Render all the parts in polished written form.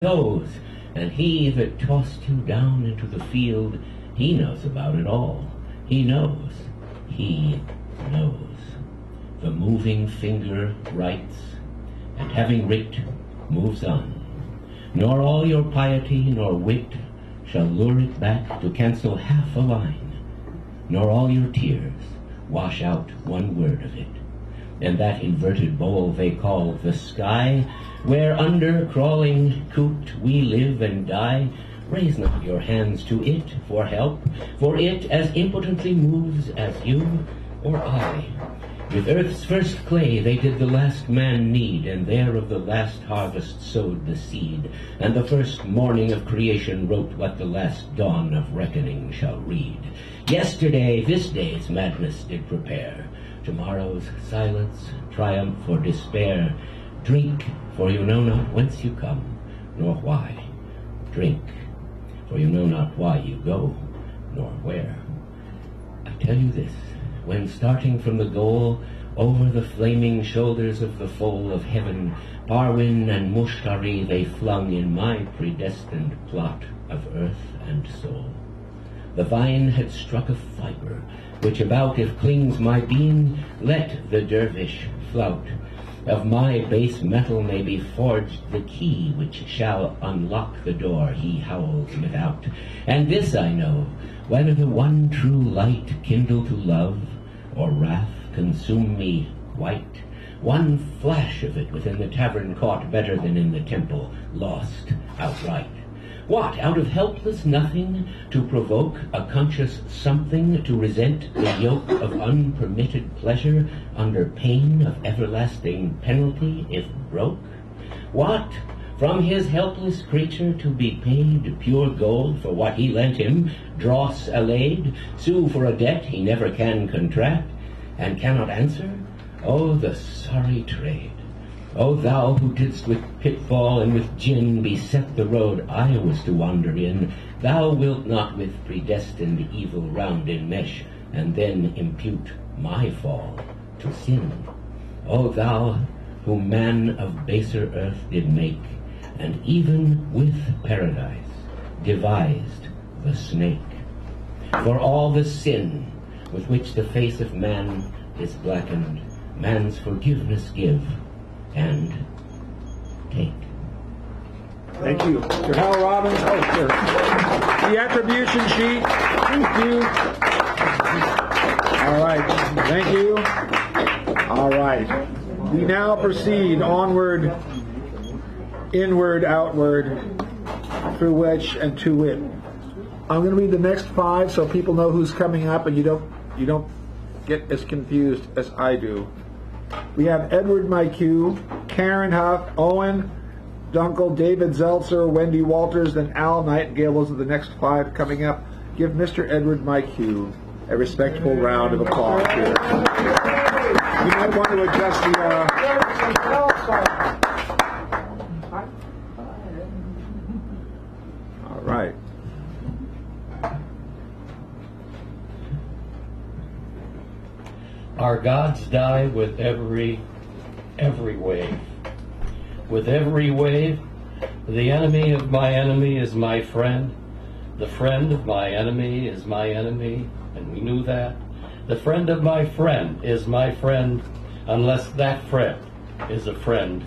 knows, and he that tossed you down into the field, he knows about it all. He knows. He knows. The moving finger writes, and having writ, moves on. Nor all your piety nor wit shall lure it back to cancel half a line, nor all your tears wash out one word of it. And that inverted bowl they call the sky, where under crawling coot we live and die, raise not your hands to it for help, for it as impotently moves as you or I. With earth's first clay they did the last man knead, and there of the last harvest sowed the seed, and the first morning of creation wrote what the last dawn of reckoning shall read. Yesterday this day's madness did prepare, tomorrow's silence, triumph, or despair. Drink, for you know not whence you come, nor why. Drink, for you know not why you go, nor where. I tell you this, when starting from the goal, over the flaming shoulders of the foal of heaven, Parwin and Mushtari they flung in my predestined plot of earth and soul. The vine had struck a fibre, which about if clings my being, let the dervish flout. Of my base metal may be forged the key which shall unlock the door he howls without. And this I know, whether the one true light kindle to love, or wrath consume me quite, one flash of it within the tavern caught better than in the temple, lost outright. What, out of helpless nothing, to provoke a conscious something to resent the yoke of unpermitted pleasure under pain of everlasting penalty if broke? What, from his helpless creature to be paid pure gold for what he lent him, dross allayed, sue for a debt he never can contract, and cannot answer? Oh, the sorry trade! O thou who didst with pitfall and with gin beset the road I was to wander in, thou wilt not with predestined evil round enmesh, and then impute my fall to sin. O thou who man of baser earth did make, and even with paradise devised the snake. For all the sin with which the face of man is blackened, man's forgiveness give, and take. Thank you. Mr. Hal Robbins, the attribution sheet. Thank you. All right. Thank you. All right. We now proceed onward, inward, outward, through which and to wit. I'm going to read the next 5 so people know who's coming up and you don't get as confused as I do. We have Edward Myque, Karen Huff, Owen Dunkel, David Zeltzer, Wendy Walters, then Al Nightingale. Those are the next 5 coming up. Give Mr. Edward Myque a respectful round of applause here. You might want to adjust the... All right. Our gods die with every wave. With every wave, the enemy of my enemy is my friend. The friend of my enemy is my enemy, and we knew that. The friend of my friend is my friend, unless that friend is a friend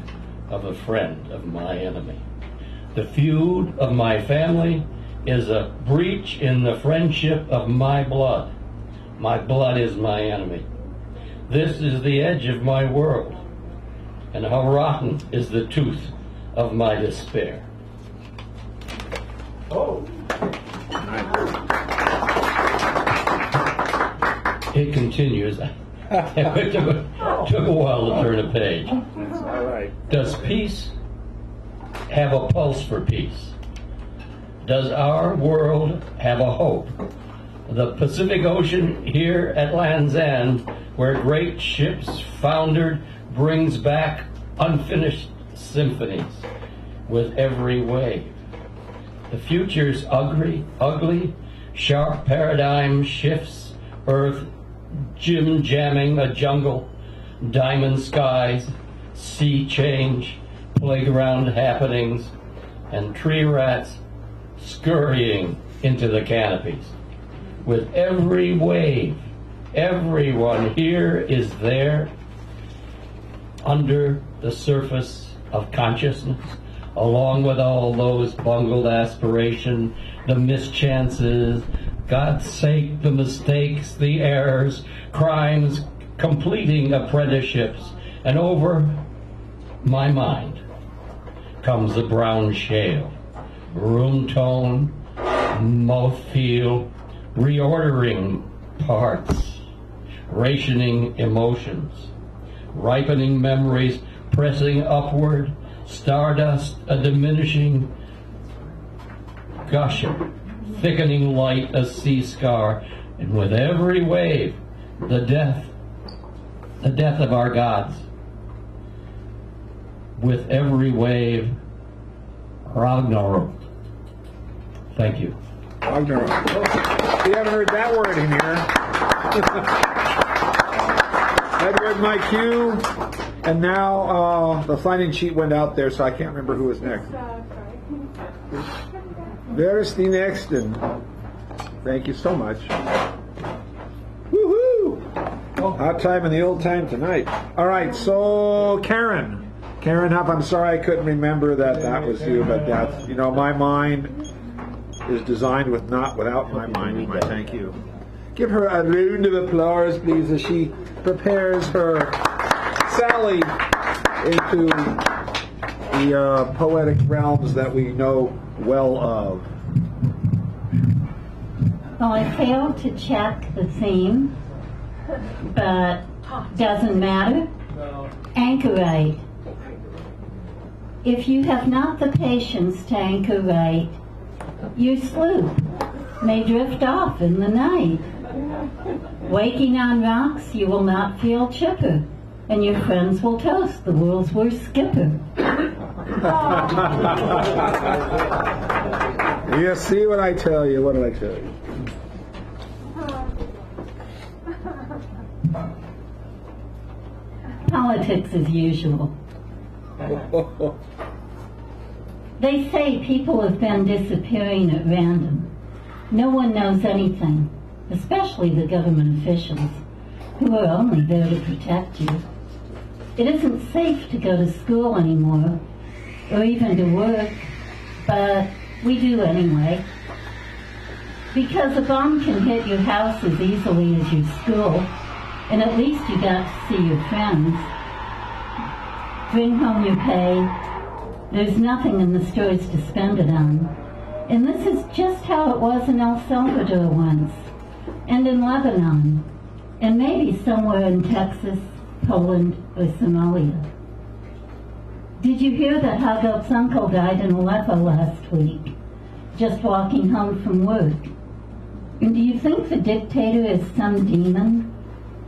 of my enemy. The feud of my family is a breach in the friendship of my blood. My blood is my enemy. This is the edge of my world, and how rotten is the tooth of my despair. Oh. It continues. It took a while to turn a page. All right. Does peace have a pulse for peace? Does our world have a hope? The Pacific Ocean here at Land's End, where great ships foundered, brings back unfinished symphonies with every wave. The future's ugly, sharp paradigm shifts, earth jamming a jungle, diamond skies, sea change, playground happenings, and tree rats scurrying into the canopies. With every wave, everyone here is there under the surface of consciousness, along with all those bungled aspirations, the mischances, God's sake, the mistakes, the errors, crimes, completing apprenticeships, and over my mind comes the brown shale, room tone, mouthfeel, reordering parts, rationing emotions, ripening memories, pressing upward, stardust, a diminishing gushing, thickening light, a sea scar, and with every wave, the death of our gods. With every wave, Ragnarok. Thank you. Ragnarok. We haven't heard that word in here. Edward, my cue. And now the sign-in sheet went out there, so I can't remember who was next. There's the next, and thank you so much. Woohoo! Hot time in the old time tonight. All right, so Karen Huff, I'm sorry I couldn't remember that was you, but that's, my mind is designed without my mind. I thank you. Give her a round of applause, please, as she prepares her sally into the poetic realms that we know well of. Well, I failed to check the theme, but doesn't matter. Anchorite. If you have not the patience to anchor right, your sloop may drift off in the night. Waking on rocks, you will not feel chipper, and your friends will toast the world's worst skipper. You see what I tell you? What did I tell you? Politics as usual. They say people have been disappearing at random. No one knows anything, especially the government officials, who are only there to protect you. It isn't safe to go to school anymore, or even to work, but we do anyway. Because a bomb can hit your house as easily as your school, and at least you got to see your friends. Bring home your pay. There's nothing in the stores to spend it on. And this is just how it was in El Salvador once, and in Lebanon, and maybe somewhere in Texas, Poland, or Somalia. Did you hear that Hagop's uncle died in Aleppo last week, just walking home from work? And do you think the dictator is some demon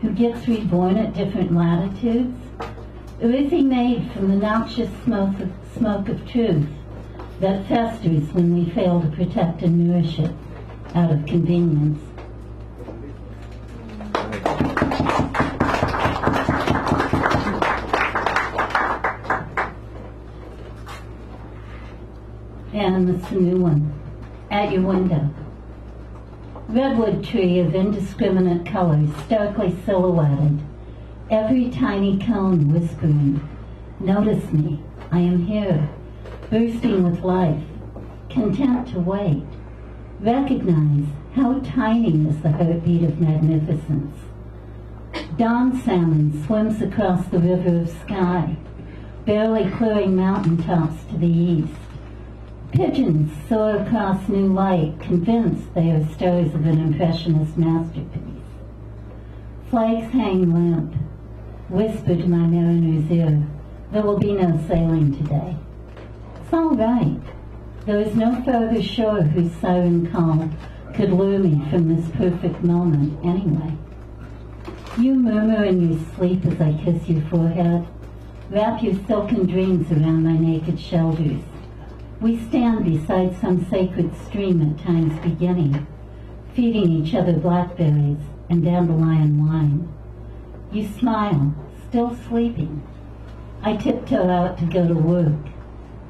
who gets reborn at different latitudes? Or is he made from the noxious smoke of truth that festers when we fail to protect and nourish it out of convenience? And it's a new one. At your window. Redwood tree of indiscriminate colors, starkly silhouetted. Every tiny cone whispering, notice me, I am here, bursting with life, content to wait. Recognize how tiny is the heartbeat of magnificence. Dawn salmon swims across the river of sky, barely clearing mountaintops to the east. Pigeons soar across new light, convinced they are stars of an impressionist masterpiece. Flags hang limp, whisper to my mariner's ear, there will be no sailing today. It's all right. There is no further shore whose siren call could lure me from this perfect moment anyway. You murmur in your sleep as I kiss your forehead, wrap your silken dreams around my naked shoulders. We stand beside some sacred stream at time's beginning, feeding each other blackberries and dandelion wine. You smile, still sleeping. I tiptoe out to go to work,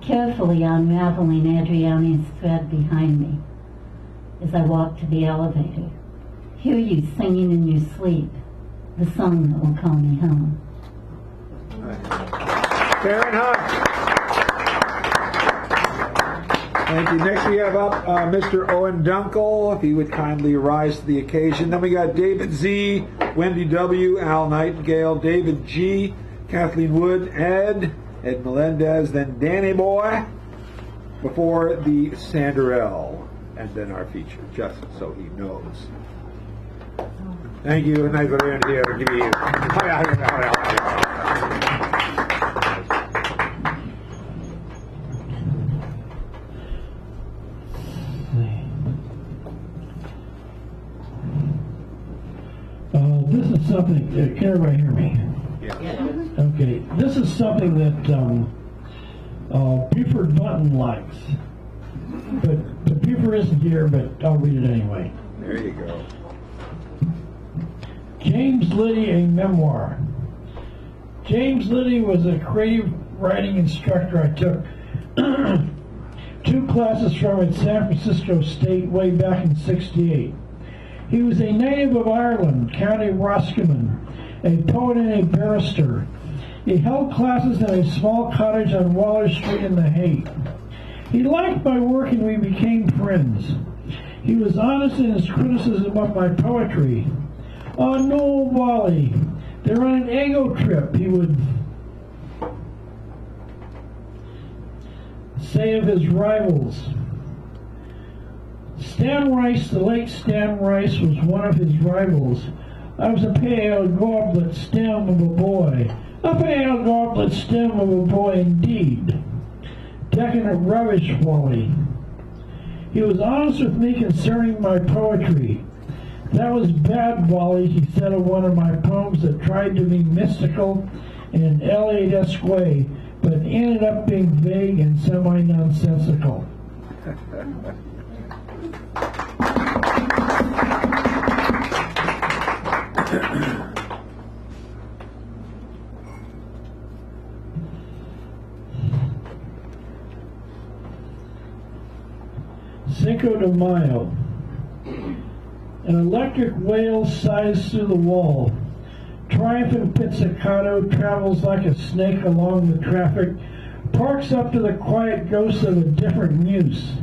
carefully unraveling Adriana's thread behind me. As I walk to the elevator, hear you singing in your sleep the song that will call me home. Karen Hunt. Thank you. Next we have up Mr. Owen Dunkel, if he would kindly rise to the occasion. Then we got David Z, Wendy W, Al Nightingale, David G, Kathleen Wood, Ed Melendez, then Danny Boy, before the Sanderell, and then our feature, just so he knows. Thank you. Nice of you here. Give you. This is something. Can everybody hear me? Yeah. Okay. This is something that Buford Button likes, but Buford isn't here. But I'll read it anyway. There you go. James Liddy, a memoir. James Liddy was a creative writing instructor I took 2 classes from at San Francisco State way back in '68. He was a native of Ireland, County Roscommon, a poet and a barrister. He held classes in a small cottage on Waller Street in The Hague. He liked my work and we became friends. He was honest in his criticism of my poetry. "Oh no, Wally, they're on an ego trip," he would say of his rivals. Stan Rice, the late Stan Rice, was one of his rivals. "I was a pale goblet stem of a boy. A pale goblet stem of a boy indeed. Decadent rubbish, Wally." He was honest with me concerning my poetry. "That was bad, Wally," he said of one of my poems that tried to be mystical in an Eliot-esque way, but ended up being vague and semi-nonsensical. Cinco de Mayo. An electric whale sighs through the wall. Triumphant pizzicato travels like a snake along the traffic, parks up to the quiet ghost of a different muse.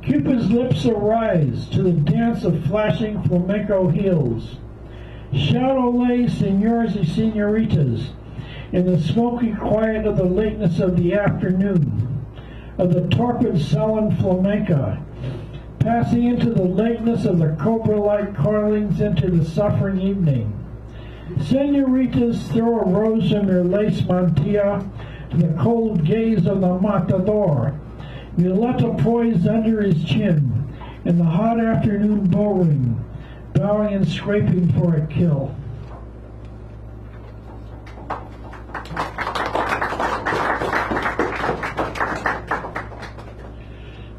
Cupid's lips arise to the dance of flashing flamenco heels. Shout ole, senors y senoritas, in the smoky quiet of the lateness of the afternoon, of the torpid sullen flamenca, passing into the lateness of the cobra-like coilings into the suffering evening. Senoritas throw a rose from their lace mantilla to the cold gaze of the matador, Violetta poised under his chin in the hot afternoon bowling, bowing and scraping for a kill.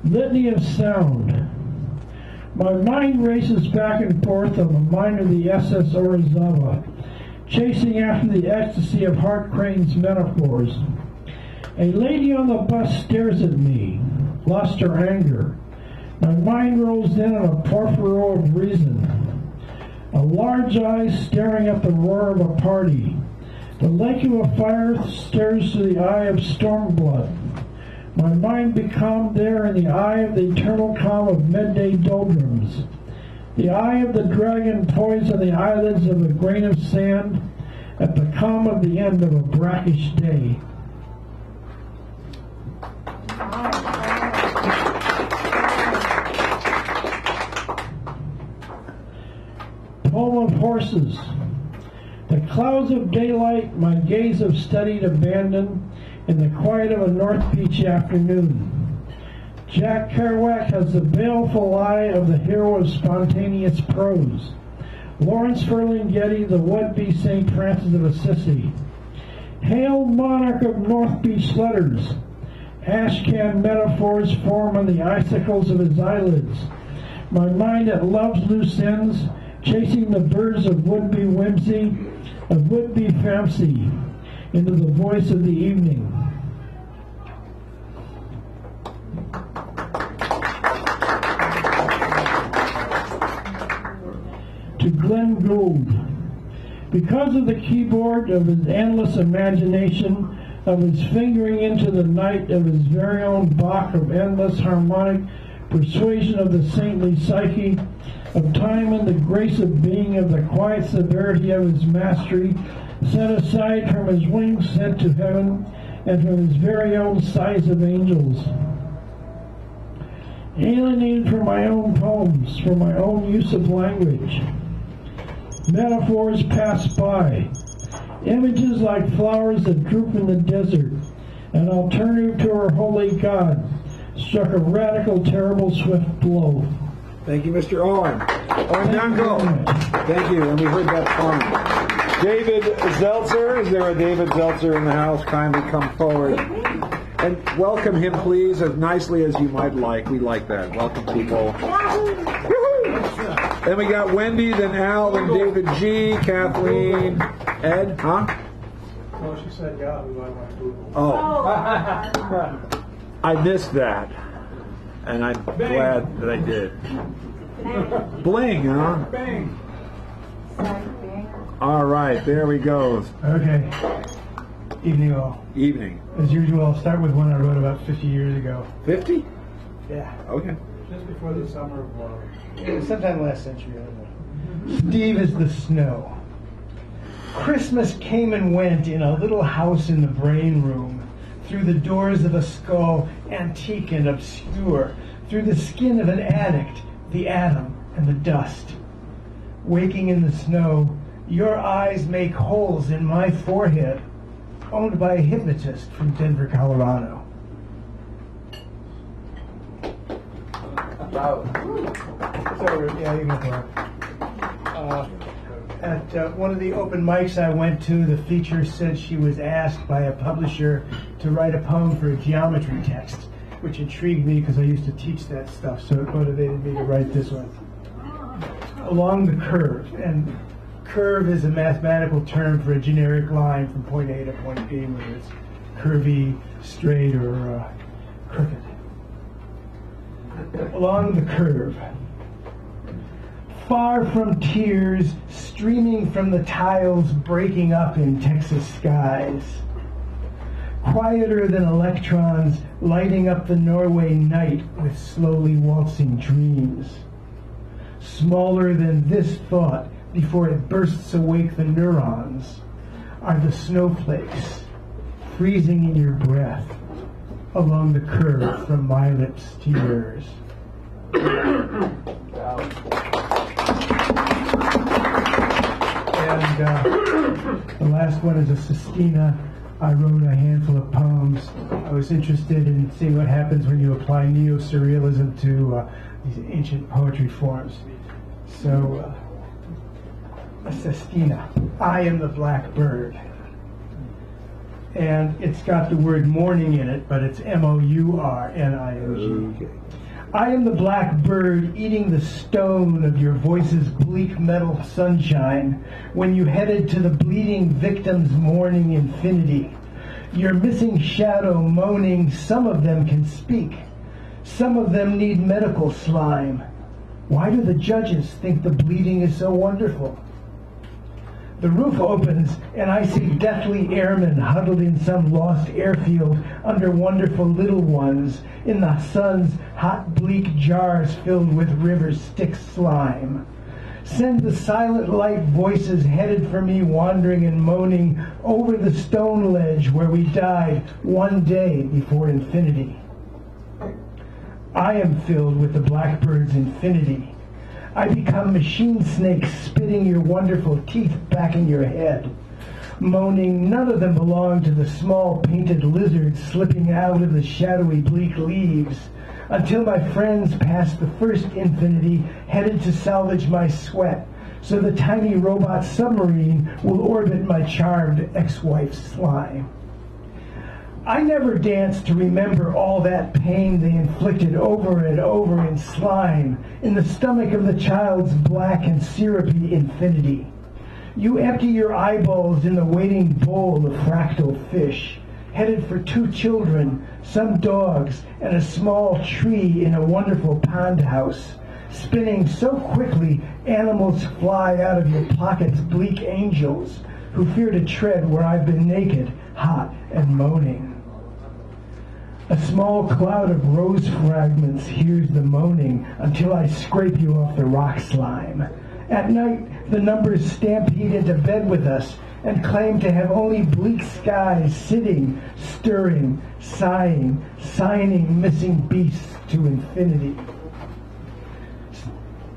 Litany of sound. My mind races back and forth on the mind of the SS Orizaba, chasing after the ecstasy of Hart Crane's metaphors. A lady on the bus stares at me, lost her anger. My mind rolls in on a porphyro of reason. A large eye staring at the roar of a party. The lake of a fire stares through the eye of Stormblood. My mind becalmed there in the eye of the eternal calm of midday doldrums. The eye of the dragon poised on the eyelids of a grain of sand at the calm of the end of a brackish day. Poem of horses. The clouds of daylight my gaze have studied abandon in the quiet of a North Beach afternoon. Jack Kerouac has the baleful eye of the hero of spontaneous prose. Lawrence Ferlinghetti, the would-be St. Francis of Assisi. Hail, monarch of North Beach letters! Ashcan metaphors form on the icicles of his eyelids. My mind at love's loose ends, chasing the birds of would-be whimsy, of would-be fancy, into the voice of the evening. Glenn Gould. Because of the keyboard of his endless imagination, of his fingering into the night of his very own Bach of endless harmonic persuasion of the saintly psyche, of time and the grace of being, of the quiet severity of his mastery, set aside from his wings sent to heaven, and from his very own size of angels. Alienated from my own poems, from my own use of language. Metaphors pass by, images like flowers that droop in the desert, an alternative to our holy God, struck a radical, terrible, swift blow. Thank you, Mr. Owen. Owen Dunkel. Thank you, and we heard that song. David Zeltzer, is there a David Zeltzer in the house? Kindly come forward. And welcome him, please, as nicely as you might like. We like that. Welcome, people. Then we got Wendy, then Al, then David G, Kathleen, Ed, huh? No, she said Yahoo. I went Google. Oh. I missed that. And I'm glad that I did. Bling, huh? Bang. All right, there we go. Okay. Evening all. Evening. As usual, I'll start with one I wrote about 50 years ago. 50? Yeah. Okay. Just before the summer of love. Yeah, sometime last century, I don't know. Steve is the snow. Christmas came and went in a little house in the brain room, through the doors of a skull, antique and obscure, through the skin of an addict, the atom and the dust. Waking in the snow, your eyes make holes in my forehead, owned by a hypnotist from Denver, Colorado. Wow. So, yeah, you can talk. At one of the open mics I went to, the feature said she was asked by a publisher to write a poem for a geometry text, which intrigued me because I used to teach that stuff, so it motivated me to write this one. Along the curve, and curve is a mathematical term for a generic line from point A to point B, whether it's curvy, straight, or crooked. Along the curve. Far from tears streaming from the tiles breaking up in Texas skies. Quieter than electrons lighting up the Norway night with slowly waltzing dreams. Smaller than this thought before it bursts awake the neurons are the snowflakes freezing in your breath along the curve from my lips to yours. And the last one is a sestina. I wrote a handful of poems. I was interested in seeing what happens when you apply neo-surrealism to these ancient poetry forms. So, a sestina. I am the black bird. And it's got the word morning in it, but it's M-O-U-R-N-I-N-G. Okay. I am the black bird eating the stone of your voice's bleak metal sunshine when you headed to the bleeding victim's mourning infinity. Your missing shadow moaning, some of them can speak. Some of them need medical slime. Why do the judges think the bleeding is so wonderful? The roof opens, and I see deathly airmen huddled in some lost airfield under wonderful little ones in the sun's hot, bleak jars filled with river Styx slime. Send the silent light voices headed for me wandering and moaning over the stone ledge where we died one day before infinity. I am filled with the blackbird's infinity. I become machine snakes spitting your wonderful teeth back in your head, moaning none of them belong to the small painted lizards slipping out of the shadowy bleak leaves, until my friends pass the first infinity headed to salvage my sweat, so the tiny robot submarine will orbit my charmed ex-wife's slime. I never danced to remember all that pain they inflicted over and over in slime, in the stomach of the child's black and syrupy infinity. You empty your eyeballs in the waiting bowl of fractal fish, headed for 2 children, some dogs, and a small tree in a wonderful pond house, spinning so quickly animals fly out of your pockets, bleak angels who fear to tread where I've been naked, hot and moaning. A small cloud of rose fragments hears the moaning until I scrape you off the rock slime. At night, the numbers stampede into bed with us and claim to have only bleak skies sitting, stirring, sighing, signing missing beasts to infinity.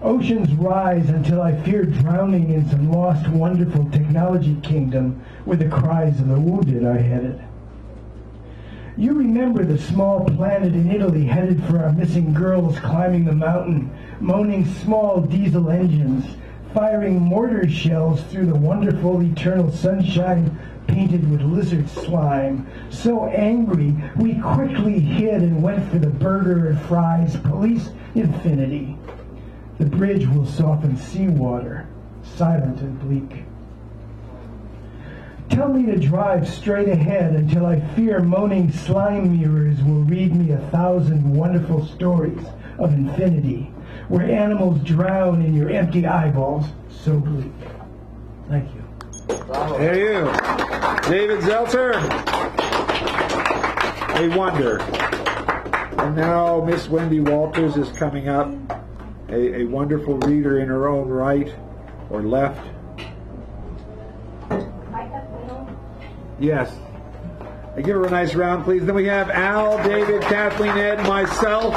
Oceans rise until I fear drowning in some lost, wonderful technology kingdom where the cries of the wounded are headed. You remember the small planet in Italy headed for our missing girls climbing the mountain, moaning small diesel engines, firing mortar shells through the wonderful eternal sunshine painted with lizard slime. So angry, we quickly hid and went for the burger and fries, police infinity. The bridge will soften seawater, silent and bleak. Tell me to drive straight ahead until I fear moaning slime mirrors will read me 1,000 wonderful stories of infinity, where animals drown in your empty eyeballs, so bleak. Thank you. There you. David Zelter. A wonder. And now Miss Wendy Walters is coming up. A wonderful reader in her own right or left. Yes. I give her a nice round, please. Then we have Al, David, Kathleen, Ed, myself,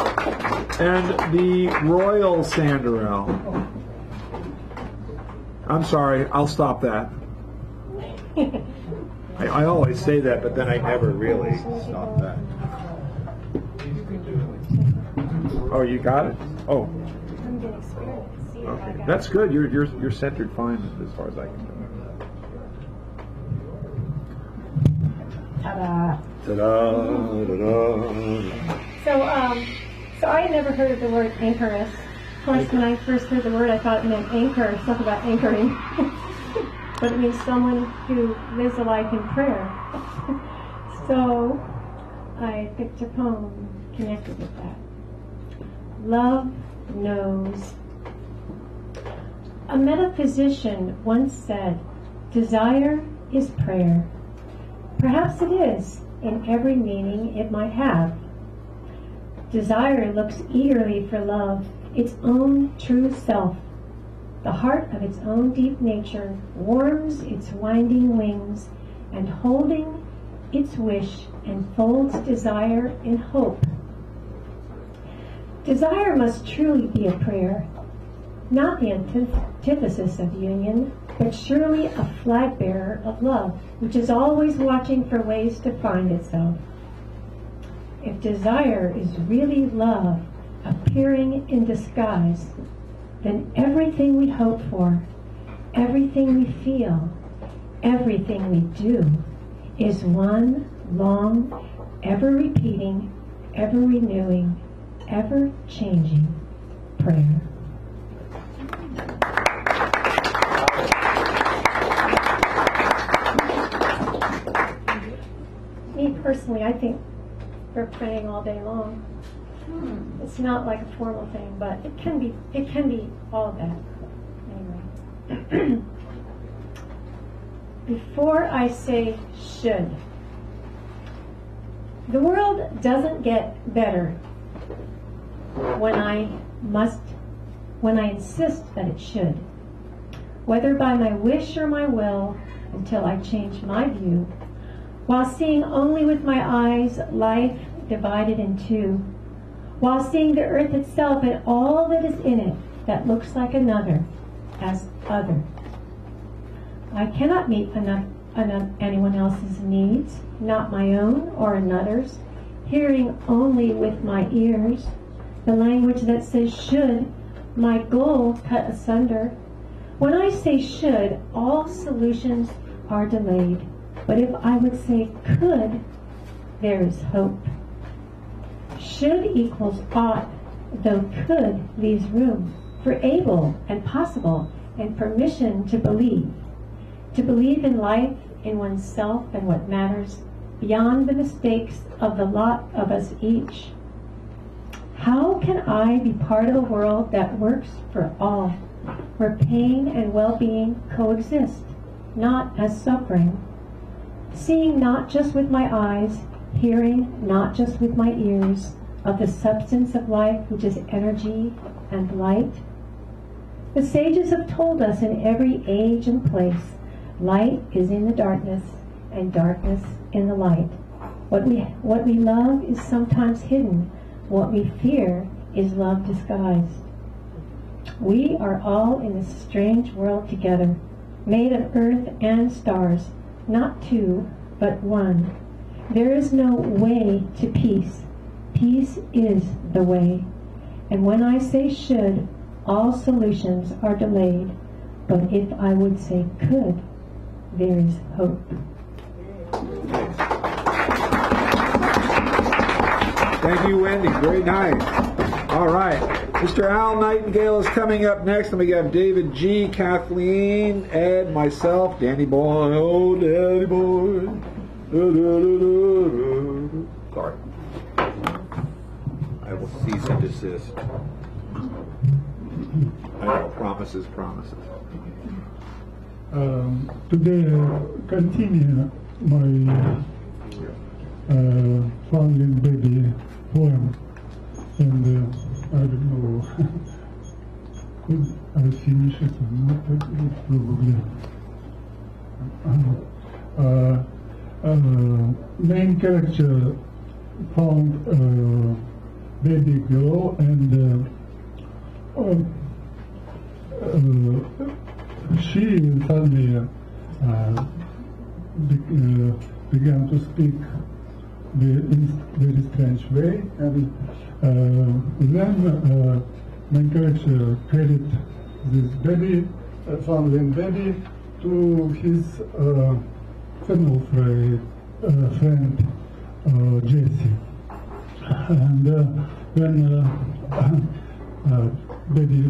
and the Royal Sanderell. I'm sorry, I'll stop that. I always say that, but then I never really stop that. Oh, you got it? Oh. Okay, that's good. You're centered fine as far as I can tell. Ta-da. Ta-da, ta-da. So I had never heard of the word anchoress. Of course, when I first heard the word, I thought it meant anchor, something about anchoring. But it means someone who lives a life in prayer. So I picked a poem connected with that. Love knows. A metaphysician once said, desire is prayer. Perhaps it is, in every meaning it might have. Desire looks eagerly for love, its own true self. The heart of its own deep nature warms its winding wings, and holding its wish enfolds desire in hope. Desire must truly be a prayer, not the antithesis of union, but surely a flag bearer of love, which is always watching for ways to find itself. If desire is really love appearing in disguise, then everything we hope for, everything we feel, everything we do is one long, ever-repeating, ever-renewing, ever-changing prayer. Me personally, I think we're praying all day long. It's not like a formal thing, but it can be all of that. Anyway. Before I say should, the world doesn't get better when I insist that it should, whether by my wish or my will, until I change my view, while seeing only with my eyes life divided in two, while seeing the earth itself and all that is in it that looks like another as other. I cannot meet anyone else's needs, not my own or another's, hearing only with my ears the language that says should, my goal cut asunder. When I say should, all solutions are delayed. But if I would say could, there is hope. Should equals ought, though could leaves room for able and possible and permission to believe. To believe in life, in oneself and what matters, beyond the mistakes of the lot of us each. How can I be part of a world that works for all, where pain and well-being coexist, not as suffering? Seeing not just with my eyes, hearing not just with my ears, of the substance of life which is energy and light? The sages have told us in every age and place, light is in the darkness, and darkness in the light. What we love is sometimes hidden. What we fear is love disguised. We are all in this strange world together, made of earth and stars, not two, but one. There is no way to peace. Peace is the way. And when I say should, all solutions are delayed. But if I would say could, there is hope. Thank you, Wendy. Very nice. All right. Mr. Al Nightingale is coming up next, and we got David G., Kathleen, Ed, myself, Danny Boy. Oh, Danny Boy. Sorry. I will cease and desist. I know, promises. Today, continue my founding baby poem, and I don't know could I finish it or not, probably. Main character found baby girl, and she suddenly began to speak in very strange way, and then main character carried this baby, foundling baby, to his female friend Jessie. And when baby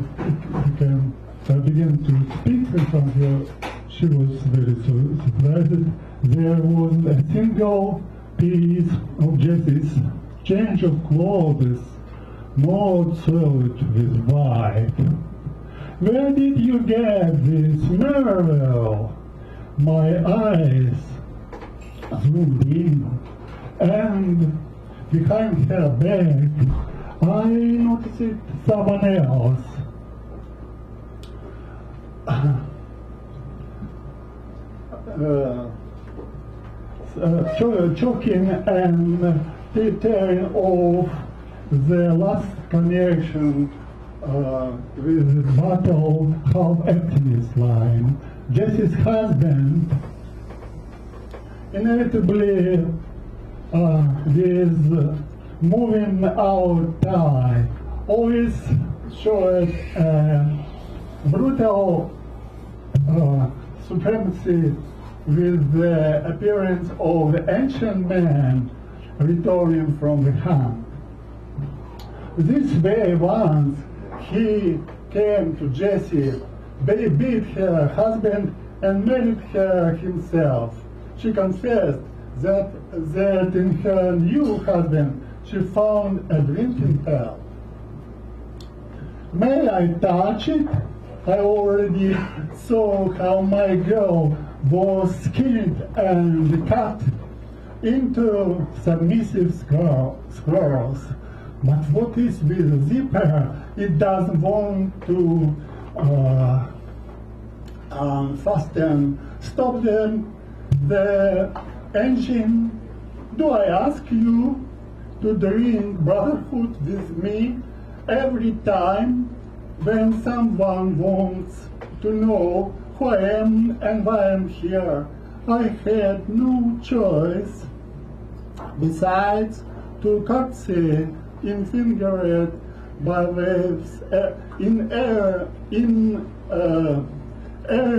began to speak in front of her, she was very surprised. There was a single piece of Jessie's change of clothes, not soiled with white. Where did you get this marvel? My eyes zoomed in, and behind her back, I noticed someone else. Choking and tearing off the last connection with the bottle half-emptiness line. Jessie's husband inevitably with moving out tie always showed brutal supremacy with the appearance of the ancient man returning from the hunt. This way once he came to Jessie, beat her husband and married her himself. She confessed that in her new husband she found a drinking hell. May I touch it? I already saw how my girl was skinned and cut into submissive squirrels. But what is with the zipper? It doesn't want to fasten. Stop the engine. Do I ask you to drink brotherhood with me every time when someone wants to know who I am and why I'm here? I had no choice besides to curtsy in fingered by waves in air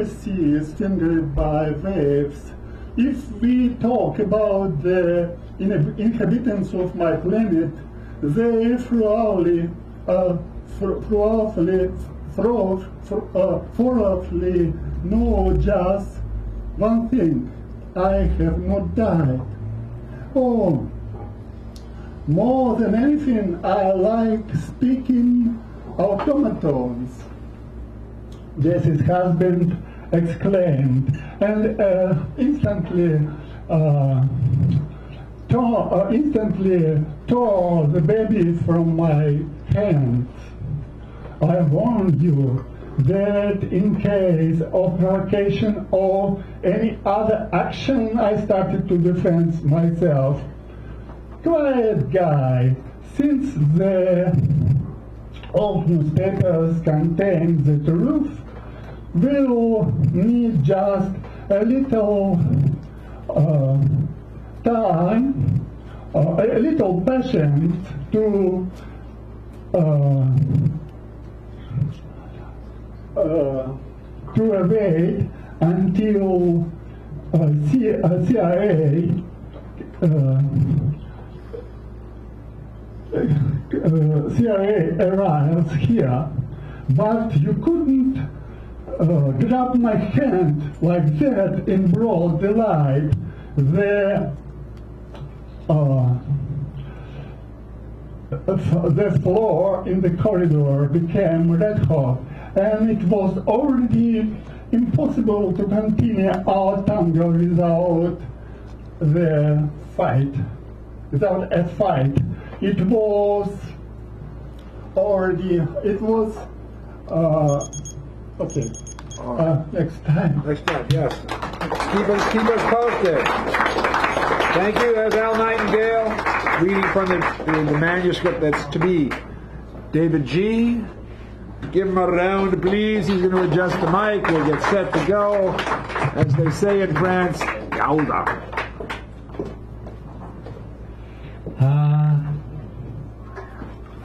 seas fingered by waves. If we talk about the inhabitants of my planet, they thoroughly know just one thing: I have not died. Oh, More than anything, I like speaking automatons. Jesse's husband exclaimed, and instantly tore the baby from my hands. I warned you that in case of provocation or any other action, I started to defend myself. Quiet guy, since the old newspapers contain the truth, we'll need just a little time, a little patience to wait until CIA arrives here, but you couldn't grab my hand like that in broad daylight. The floor in the corridor became red hot, and it was already impossible to continue our tango without the fight, without a fight. It was already, okay. Next time. Next time, yes. Keep us posted. Thank you. That's Al Nightingale reading from the manuscript that's to be. David G. Give him a round, please. He's going to adjust the mic. We'll get set to go. As they say in France, Gouda.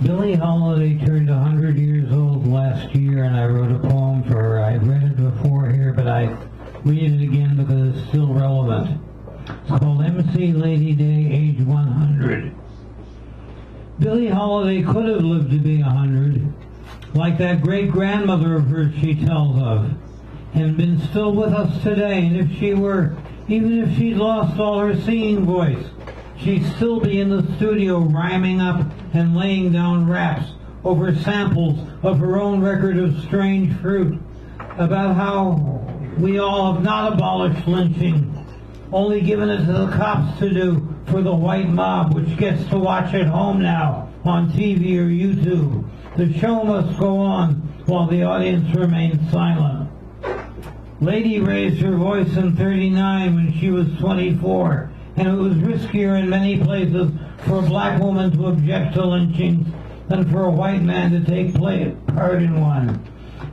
Billie Holiday turned 100 years old last year, and I wrote a poem for her. I've read it before here, but I read it again because it's still relevant. It's called MC Lady Day, age 100. Billie Holiday could have lived to be 100, like that great-grandmother of hers she tells of, and been still with us today. And if she were, even if she'd lost all her singing voice, she'd still be in the studio rhyming up and laying down raps over samples of her own record of Strange Fruit, about how we all have not abolished lynching, only given it to the cops to do for the white mob, which gets to watch at home now on TV or YouTube. The show must go on while the audience remains silent. Lady raised her voice in '39 when she was 24, and it was riskier in many places for a black woman to object to lynchings than for a white man to take part in one.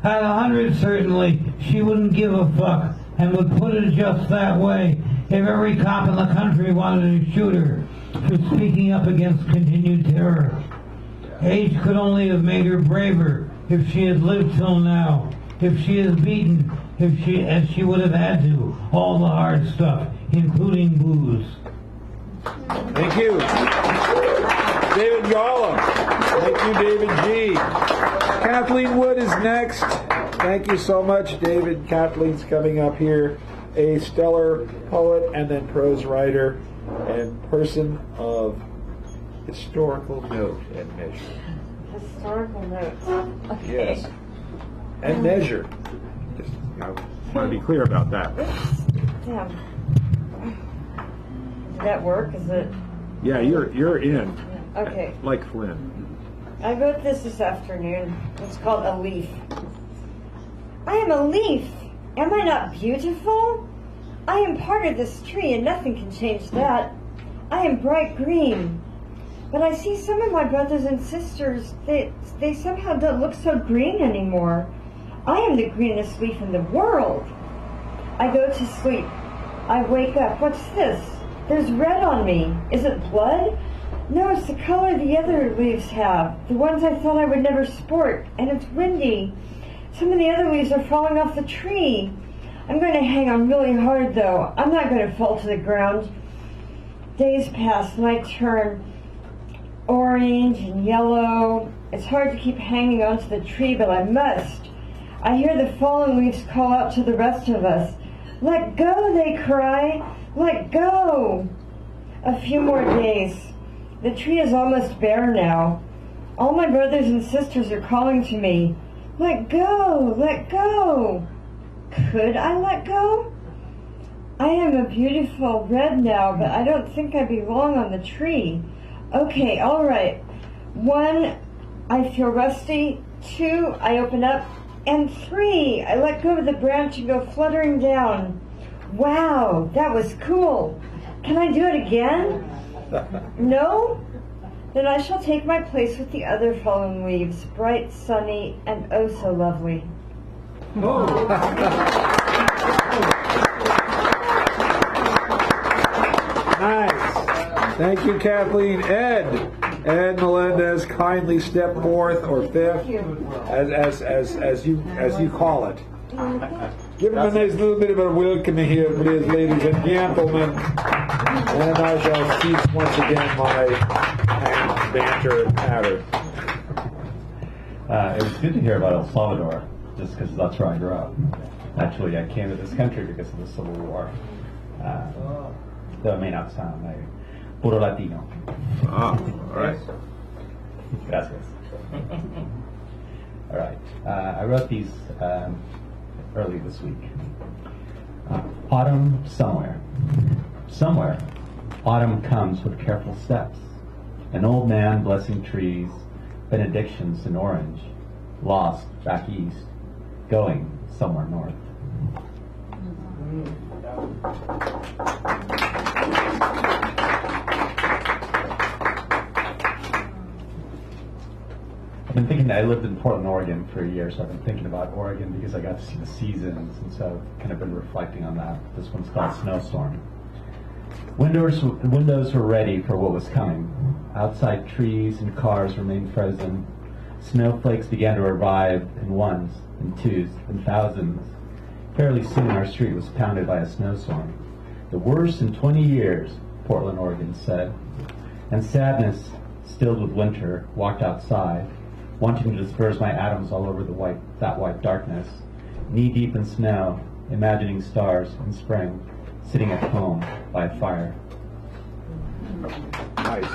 At 100, certainly, she wouldn't give a fuck, and would put it just that way if every cop in the country wanted to shoot her for speaking up against continued terror. Age could only have made her braver if she had lived till now, if she is beaten, as she would have had to, all the hard stuff, including booze. Thank you. David Gollum. Thank you, David G. Kathleen Wood is next. Thank you so much, David. Kathleen's coming up here. A stellar poet and then prose writer and person of historical note and measure. Historical notes. Okay. Yes. And measure. Just, I want to be clear about that. Damn. Did that work? Is it? Yeah, you're in. Okay. Like Flynn. I wrote this afternoon. It's called A Leaf. I am a leaf. Am I not beautiful? I am part of this tree and nothing can change that. I am bright green. But I see some of my brothers and sisters, they somehow don't look so green anymore. I am the greenest leaf in the world. I go to sleep. I wake up. What's this? There's red on me. Is it blood? No, it's the color the other leaves have. The ones I thought I would never sport. And it's windy. Some of the other leaves are falling off the tree. I'm going to hang on really hard, though. I'm not going to fall to the ground. Days pass and I turn orange and yellow. It's hard to keep hanging onto the tree, but I must. I hear the fallen leaves call out to the rest of us. Let go, they cry. Let go. A few more days. The tree is almost bare now. All my brothers and sisters are calling to me, "Let go, let go." Could I let go? I am a beautiful red now, but I don't think I belong on the tree. Okay, all right. 1, I feel rusty. 2, I open up. And 3, I let go of the branch and go fluttering down. Wow, that was cool. Can I do it again? No? Then I shall take my place with the other fallen leaves, bright, sunny, and oh so lovely. Nice. Thank you, Kathleen. Ed Melendez, kindly step fourth or fifth, as you call it. Give him a nice little bit of a welcome here, please, ladies and gentlemen. And I shall cease once again my banter pattern. It was good to hear about El Salvador, just because that's where I grew up. Actually, I came to this country because of the Civil War. Though it may not sound like puro Latino. Ah, all right. Gracias. All right. I wrote these early this week. Autumn somewhere. Somewhere, autumn comes with careful steps. An old man blessing trees, benedictions in orange, lost back east, going somewhere north. I've been thinking, I lived in Portland, Oregon for a year, so I've been thinking about Oregon because I got to see the seasons, and so I've kind of been reflecting on that. This one's called Snowstorm. Windows were ready for what was coming. Outside trees and cars remained frozen. Snowflakes began to arrive in ones, in twos, in thousands. Fairly soon our street was pounded by a snowstorm. The worst in 20 years, Portland, Oregon said. And sadness, stilled with winter, walked outside, wanting to disperse my atoms all over that white darkness, knee-deep in snow, imagining stars in spring, sitting at home by a fire. Nice.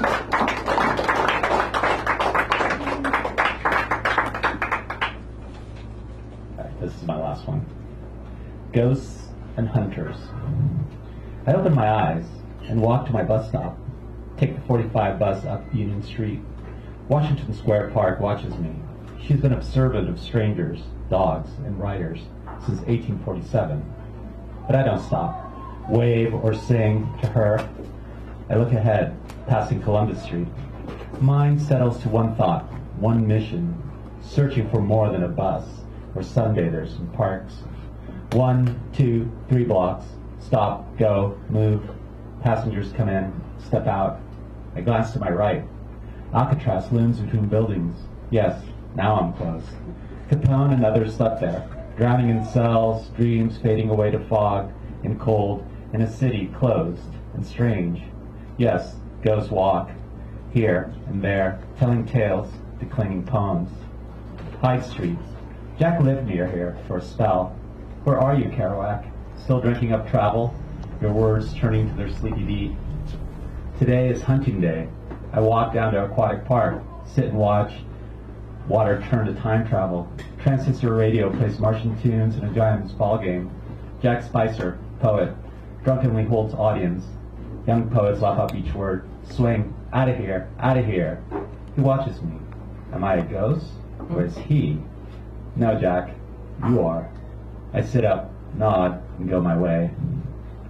Right, this is my last one. Ghosts and Hunters. I opened my eyes and walked to my bus stop, take the 45 bus up Union Street. Washington Square Park watches me. She's been observant of strangers, dogs, and riders since 1847. But I don't stop, wave or sing to her. I look ahead, passing Columbus Street. Mind settles to one thought, one mission, searching for more than a bus or sunbathers in parks. 1, 2, 3 blocks, stop, go, move. Passengers come in, step out. I glance to my right. Alcatraz looms between buildings. Yes, now I'm close. Capone and others slept there, drowning in cells, dreams fading away to fog and cold, in a city closed and strange. Yes, ghosts walk, here and there, telling tales, declaiming poems. Hyde Street. Jack lived near here for a spell. Where are you, Kerouac? Still drinking up travel? Your words turning to their sleepy beat. Today is hunting day. I walk down to Aquatic Park, sit and watch water turn to time travel. Transistor radio plays Martian tunes in a Giants ball game. Jack Spicer, poet, drunkenly holds audience. Young poets laugh up each word. Swing, out of here, out of here. He watches me. Am I a ghost? Or is he? No, Jack, you are. I sit up, nod, and go my way.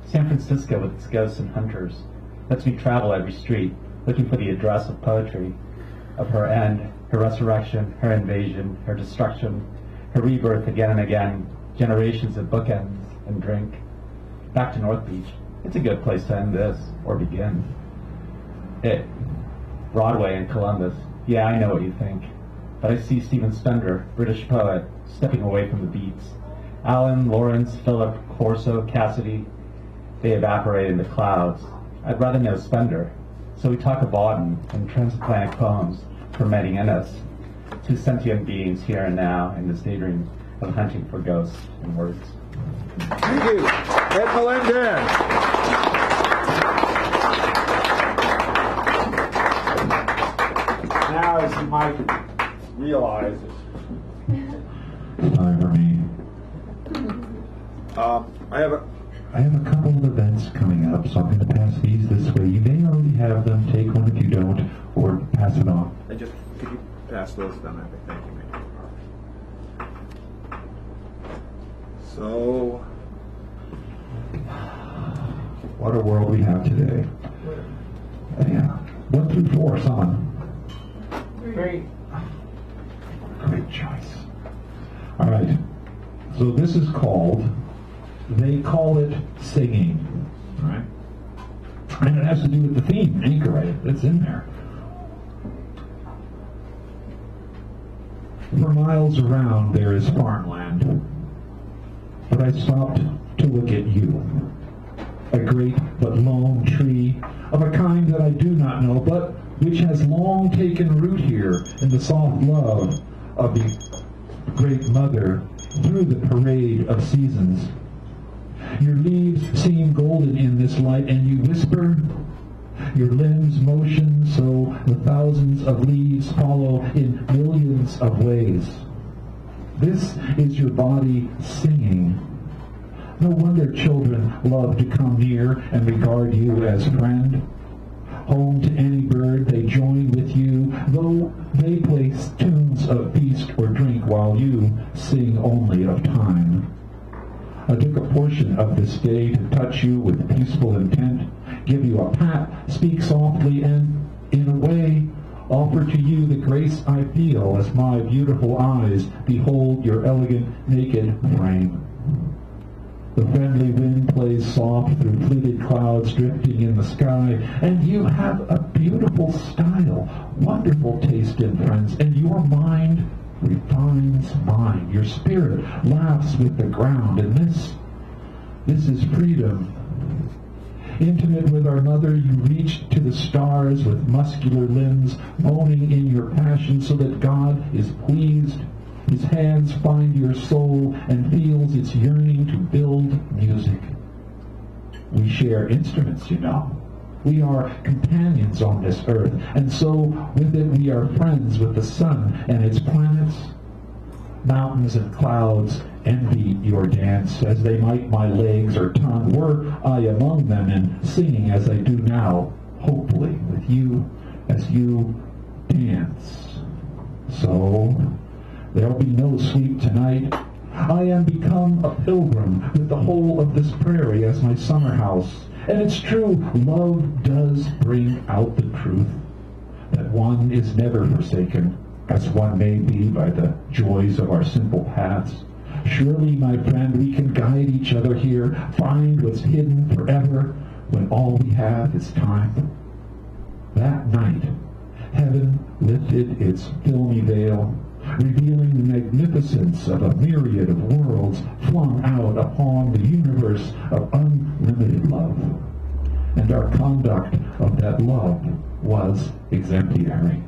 San Francisco with its ghosts and hunters lets me travel every street, looking for the address of poetry, of her end, her resurrection, her invasion, her destruction, her rebirth again and again, generations of bookends and drink. Back to North Beach. It's a good place to end this, or begin. Broadway in Columbus. Yeah, I know what you think. But I see Stephen Spender, British poet, stepping away from the beats. Alan, Lawrence, Philip, Corso, Cassidy, they evaporate in the clouds. I'd rather know Spender. So we talk of Auden and transatlantic poems fermenting in us, two sentient beings here and now in this daydream of hunting for ghosts and words. Thank you. Ed Melendez. as you might realize, Time for me. I have a. I have a couple of events coming up, so I'm going to pass these this way. You may already have them. Take one if you don't, or pass it on. And just could you pass those down? I think. Thank you. So, What a world we have today. Yeah. 1 through 4, someone. 3. Great choice. All right. So this is called, they call it singing. All right. And it has to do with the theme, anchorite, that's in there. For miles around there is farmland. But I stopped to look at you. A great but lone tree of a kind that I do not know, but which has long taken root here in the soft love of the Great Mother through the parade of seasons. Your leaves seem golden in this light, and you whisper. Your limbs motion so the thousands of leaves follow in millions of ways. This is your body singing. No wonder children love to come near and regard you as friend. Home to any bird, they join with you, though they play tunes of feast or drink while you sing only of time. I took a portion of this day to touch you with peaceful intent, give you a pat, speak softly, and, in a way, offer to you the grace I feel as my beautiful eyes behold your elegant, naked frame. The friendly wind plays soft through fleeted clouds drifting in the sky, and you have a beautiful style, wonderful taste in friends, and your mind refines mine. Your spirit laughs with the ground, and this is freedom. Intimate with our mother, you reach to the stars with muscular limbs, moaning in your passion so that God is pleased. His hands find your soul and feels its yearning to build music. We share instruments, you know. We are companions on this earth, and so with it we are friends with the sun and its planets. Mountains and clouds envy your dance, as they might my legs or tongue, were I among them, and singing as I do now, hopefully, with you as you dance. So, there'll be no sleep tonight. I am become a pilgrim with the whole of this prairie as my summer house. And it's true, love does bring out the truth, that one is never forsaken, as one may be by the joys of our simple paths. Surely, my friend, we can guide each other here, find what's hidden forever, when all we have is time. That night, heaven lifted its filmy veil, revealing the magnificence of a myriad of worlds flung out upon the universe of unlimited love. And our conduct of that love was exemplary.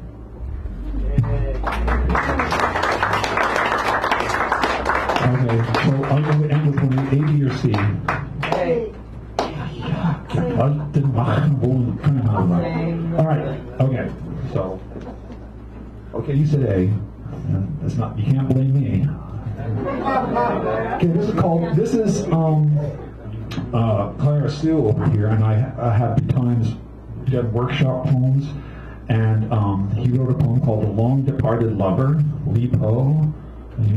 Okay, so I'm going to end with one, A, B, or C. All right, okay, so, okay, you said A. That's not, you can't blame me. Okay, this is Clara Steele over here, and I have times done workshop poems, and he wrote a poem called The Long Departed Lover, Li Po. He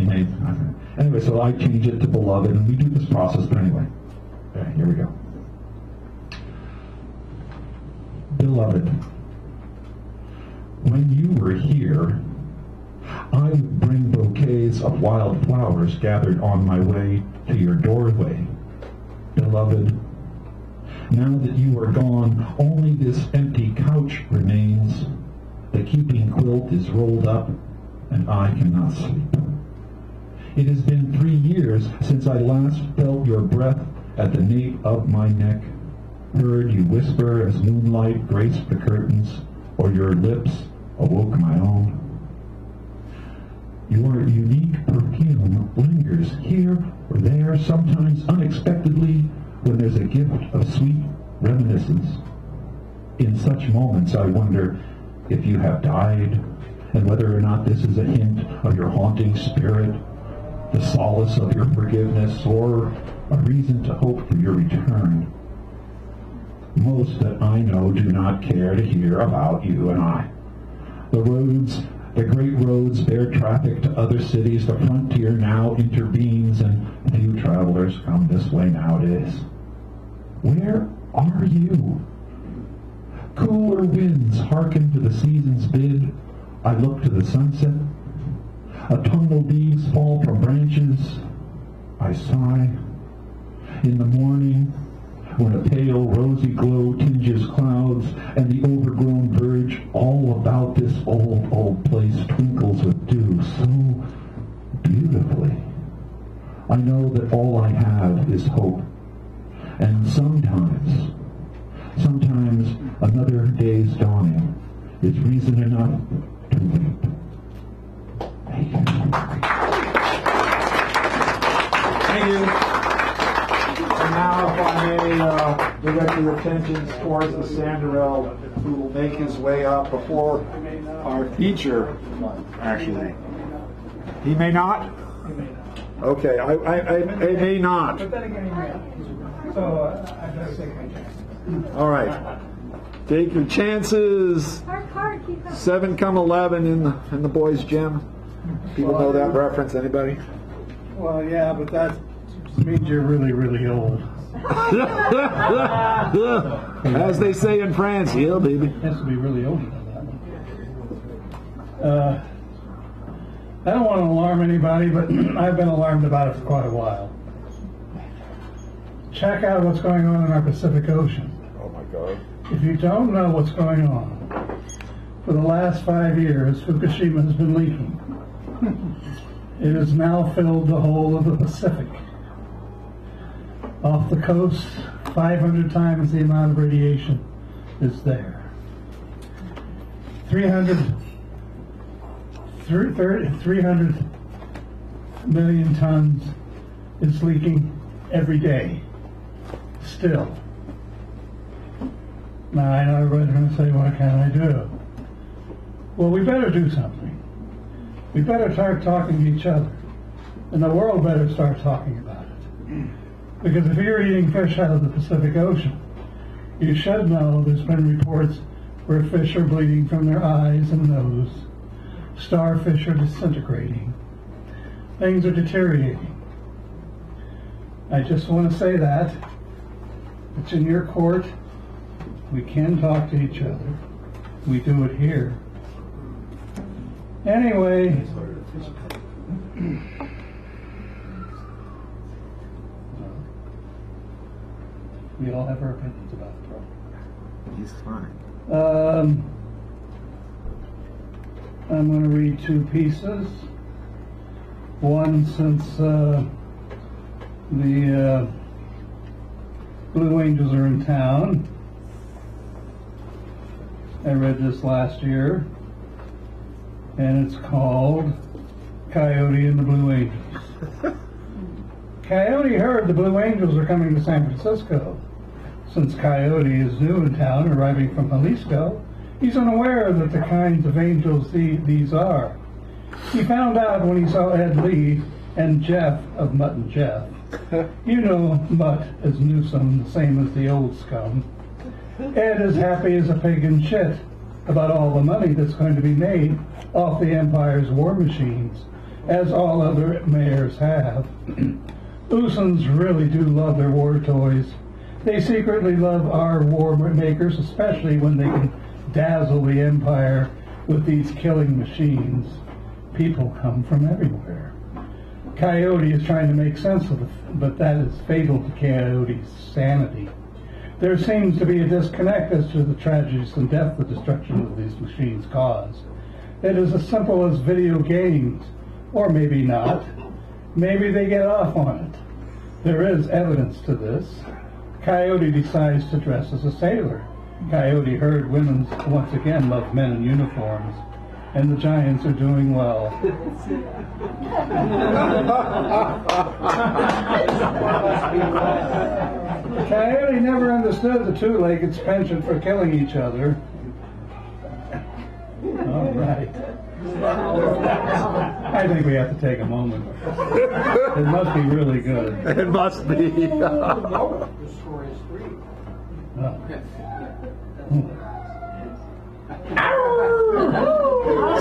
made, anyway, so I changed it to Beloved, and we do this process, but anyway. Okay, here we go. Beloved, when you were here, I would bring bouquets of wild flowers gathered on my way to your doorway. Beloved, now that you are gone, only this empty couch remains. The keeping quilt is rolled up, and I cannot sleep. It has been 3 years since I last felt your breath at the nape of my neck, heard you whisper as moonlight graced the curtains, or your lips awoke my own. Your unique perfume lingers here or there, sometimes unexpectedly, when there's a gift of sweet reminiscence. In such moments, I wonder, if you have died, and whether or not this is a hint of your haunting spirit, the solace of your forgiveness, or a reason to hope for your return. Most that I know do not care to hear about you and I. The roads, the great roads bear traffic to other cities. The frontier now intervenes, and few travelers come this way nowadays. Where are you? Cooler winds hearken to the season's bid. I look to the sunset. Autumnal leaves fall from branches. I sigh. In the morning, when a pale rosy glow tinges clouds, and the overgrown verge all about this old place twinkles with dew so beautifully, I know that all I have is hope. And sometimes another day's dawning is reason enough to weep. Thank you. Thank you. And now, if I may direct your attentions towards the Sanderel, who will make his way up before our teacher. Actually, he may not. Okay, I may not. But then again, he may. So I better take my chance. All right. Take your chances. 7 come 11 in the boys' gym. People know that reference. Anybody? Well, yeah, but that means you're really, really old. As they say in France, yeah, baby. Has to be really old to know that one. I don't want to alarm anybody, but I've been alarmed about it for quite a while. Check out what's going on in our Pacific Ocean. Oh my God. If you don't know what's going on, for the last 5 years, Fukushima has been leaking. It has now filled the whole of the Pacific. Off the coast, 500 times the amount of radiation is there. 300 million tons is leaking every day. Still. Now, I know everybody's going to say, what can I do? Well, we better do something. We better start talking to each other. And the world better start talking about it. Because if you're eating fish out of the Pacific Ocean, you should know there's been reports where fish are bleeding from their eyes and nose. Starfish are disintegrating. Things are deteriorating. I just want to say that. It's in your court. We can talk to each other. We do it here. Anyway, we all have our opinions about the problem. He's fine. I'm going to read 2 pieces. One, since the Blue Angels are in town. I read this last year, and it's called Coyote and the Blue Angels. Coyote heard the Blue Angels are coming to San Francisco. Since Coyote is new in town, arriving from Jalisco, he's unaware that the kinds of angels these are. He found out when he saw Ed Lee and Jeff of Mutt and Jeff. You know Mutt is Newsom, the same as the old scum. Ed is happy as a pig in shit about all the money that's going to be made off the Empire's war machines, as all other mayors have. Oosons really do love their war toys. They secretly love our war makers, especially when they can dazzle the Empire with these killing machines. People come from everywhere. Coyote is trying to make sense of it, but that is fatal to Coyote's sanity. There seems to be a disconnect as to the tragedies and death the destruction of these machines cause. It is as simple as video games, or maybe not. Maybe they get off on it. There is evidence to this. Coyote decides to dress as a sailor. Coyote heard women once again love men in uniforms, and the Giants are doing well. Coyote never understood the two-legged's penchant for killing each other. right. I think we have to take a moment. It must be really good. It must be.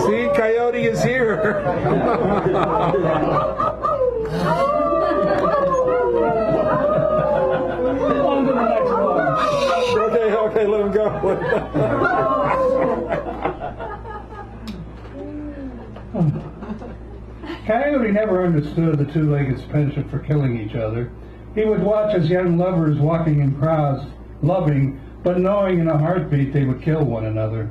See, Coyote is here. On to the next one. Okay, let him go. Coyote never understood the two-legged's penchant for killing each other. He would watch as young lovers walking in crowds, loving, but knowing in a heartbeat they would kill one another.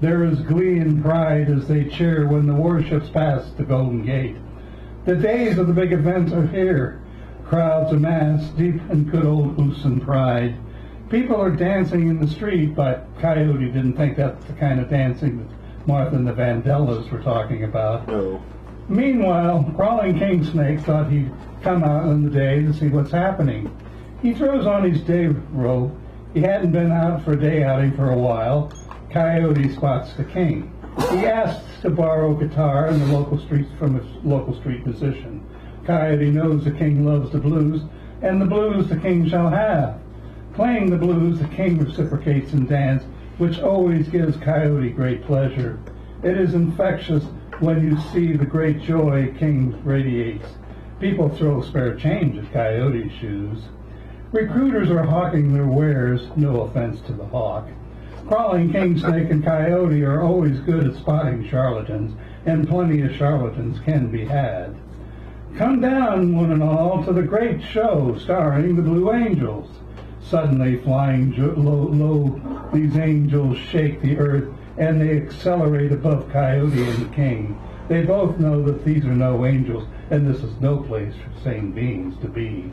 There is glee and pride as they cheer when the warships pass the Golden Gate. The days of the big events are here. Crowds amass deep in good old Usan pride. People are dancing in the street, but Coyote didn't think that's the kind of dancing that Martha and the Vandellas were talking about. No. Meanwhile, Crawling King Snake thought he'd come out in the day to see what's happening. He throws on his day robe. He hadn't been out for a day outing for a while. Coyote spots the king. He asks to borrow guitar in the local streets from his local street musician. Coyote knows the king loves the blues, and the blues the king shall have. Playing the blues, the king reciprocates in dance, which always gives Coyote great pleasure. It is infectious when you see the great joy King radiates. People throw spare change at Coyote's shoes. Recruiters are hawking their wares, no offense to the hawk. Crawling King Snake and Coyote are always good at spotting charlatans, and plenty of charlatans can be had. Come down, one and all, to the great show starring the Blue Angels. Suddenly flying low, these angels shake the earth, and they accelerate above Coyote and the king. They both know that these are no angels, and this is no place for sane beings to be.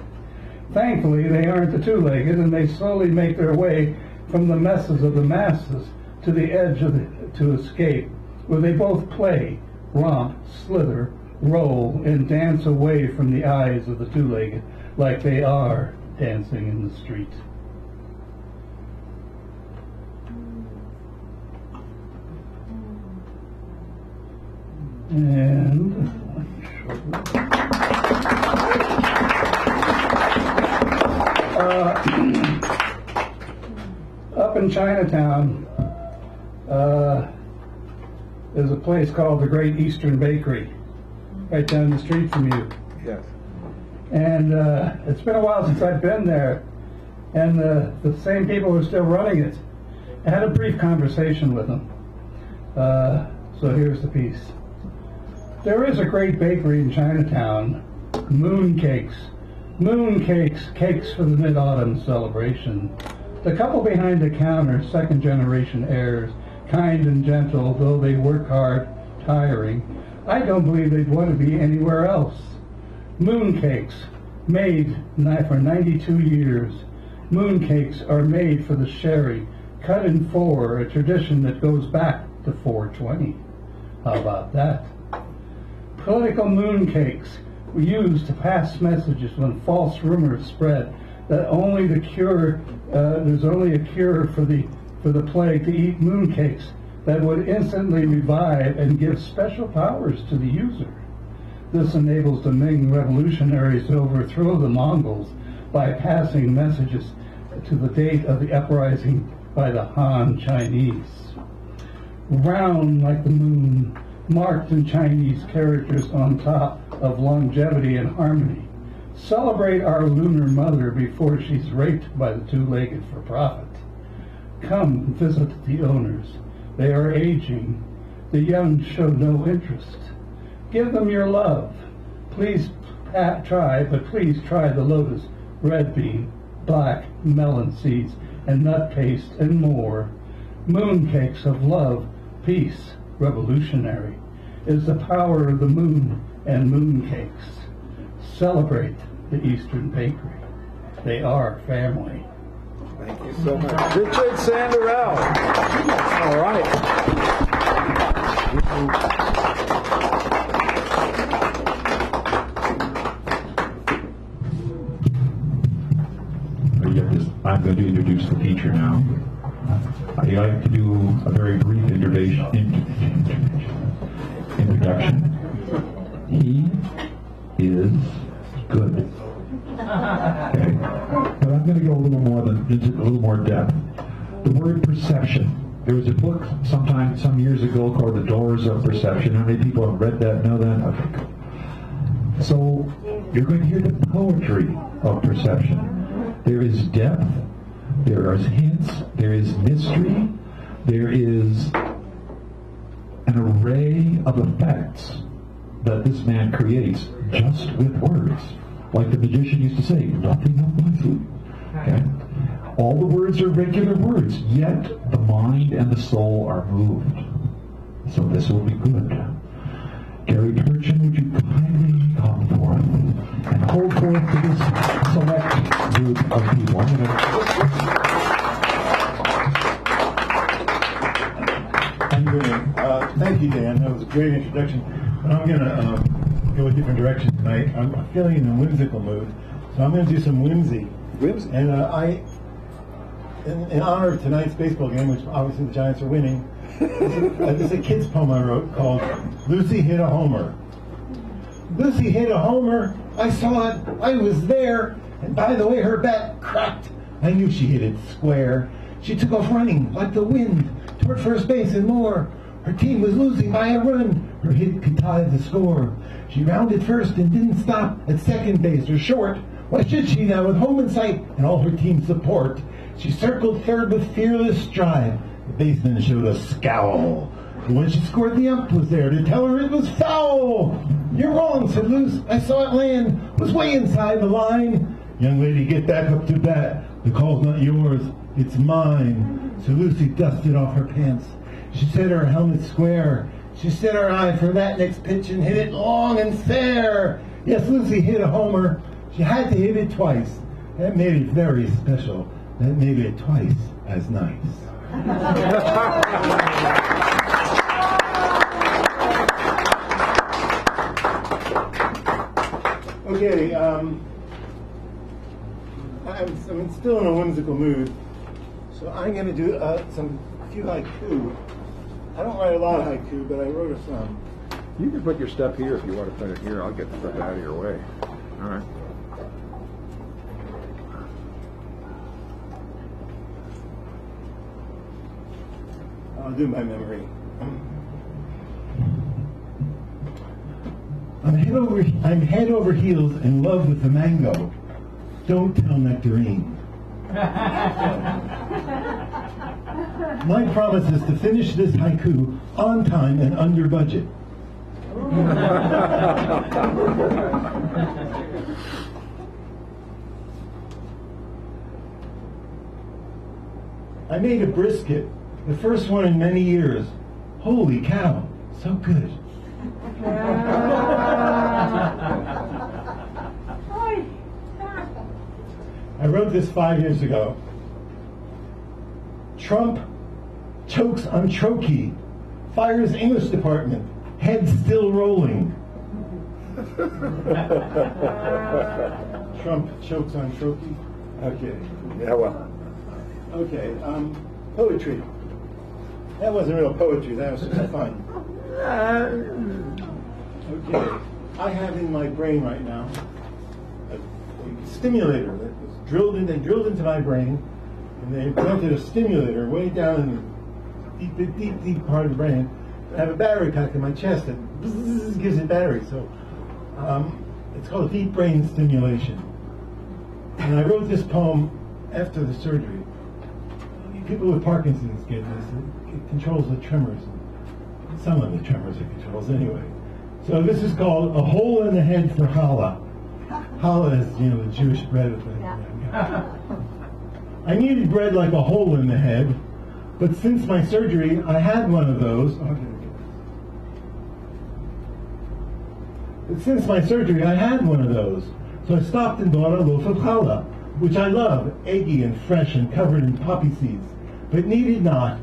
Thankfully, they aren't the two-legged, and they slowly make their way from the messes of the masses to the edge to escape, where they both play, romp, slither, roll, and dance away from the eyes of the two-legged, like they are dancing in the street. And up in Chinatown is a place called the Great Eastern Bakery, right down the street from you. Yes. And it's been a while since I've been there, and the same people are still running it. I had a brief conversation with them. So here's the piece. There is a great bakery in Chinatown, Mooncakes. Mooncakes, cakes for the Mid-Autumn celebration. The couple behind the counter, second-generation heirs, kind and gentle, though they work hard, tiring. I don't believe they'd want to be anywhere else. Mooncakes, made for 92 years. Mooncakes are made for the sherry, cut in four, a tradition that goes back to 420. How about that? Political mooncakes were used to pass messages when false rumors spread that there's only a cure for the plague to eat mooncakes that would instantly revive and give special powers to the user. This enables the Ming revolutionaries to overthrow the Mongols by passing messages to the date of the uprising by the Han Chinese. Round like the moon, marked in Chinese characters on top of longevity and harmony. Celebrate our lunar mother before she's raped by the two-legged for profit. Come visit the owners. They are aging. The young show no interest. Give them your love. Please try the lotus, red bean, black melon seeds, and nut paste, and more. Mooncakes of love, peace, revolutionary, is the power of the moon and mooncakes. Celebrate the Eastern Bakery. They are family. Thank you so much. Richard Sanderell. All right. I'm going to introduce the teacher now. I'd like to do a very brief introduction introduction. He is good. Okay. But I'm going to go into a little more depth. The word perception. There was a book some years ago called The Doors of Perception. How many people have read that? Know that? Okay, cool. So you're going to hear the poetry of perception. There is depth, there are hints, there is mystery, there is an array of effects that this man creates just with words. Like the magician used to say, nothing up my sleeve. Okay? All the words are regular words, yet the mind and the soul are moved. So this will be good. Gary Turchin, would you kindly come forth and hold forth to this select group of people? Thank you, Dan. That was a great introduction. But I'm going to go a different direction tonight. I'm feeling in a whimsical mood, so I'm going to do some whimsy. And in honor of tonight's baseball game, which obviously the Giants are winning, this is a kid's poem I wrote called Lucy Hit a Homer. Lucy hit a homer. I saw it. I was there. And by the way her bat cracked, I knew she hit it square. She took off running like the wind toward first base and more. Her team was losing by a run. Her hit could tie the score. She rounded first and didn't stop at second base or short. Why should she now with home in sight and all her team's support? She circled third with fearless stride. The baseman showed a scowl. But when she scored, the ump was there to tell her it was foul. You're wrong, said Luce. I saw it land. Was way inside the line. Young lady, get back up to bat. The call's not yours. It's mine. So Lucy dusted off her pants. She set her helmet square. She set her eye for that next pitch and hit it long and fair. Yes, Lucy hit a homer. She had to hit it twice. That made it very special. That made it twice as nice. Okay, I'm still in a whimsical mood, so I'm going to do a few haiku. I don't write a lot of haiku, but I wrote some. You can put your stuff here if you want to put it here. I'll get the stuff out of your way. All right. I'll do my memory. I'm head over heels in love with the mango. Don't tell Nectarine. My promise is to finish this haiku on time and under budget. I made a brisket, the first one in many years. Holy cow, so good. I wrote this 5 years ago. Trump chokes on Trokey, fires English department, head still rolling. Trump chokes on Trokey. Okay. Yeah, well. Okay. Poetry. That wasn't real poetry. That was just fun. Okay. I have in my brain right now a stimulator that was drilled into my brain, and they implanted a stimulator way down in the deep part of the brain. I have a battery pack in my chest that gives it battery. So it's called deep brain stimulation. And I wrote this poem after the surgery. People with Parkinson's get this. It controls the tremors. Some of the tremors it controls anyway. So this is called A Hole in the Head for Challah. Challah is, the Jewish bread. I needed bread like a hole in the head, but since my surgery, I had one of those. So I stopped and bought a loaf of challah, which I love, eggy and fresh and covered in poppy seeds, but needed not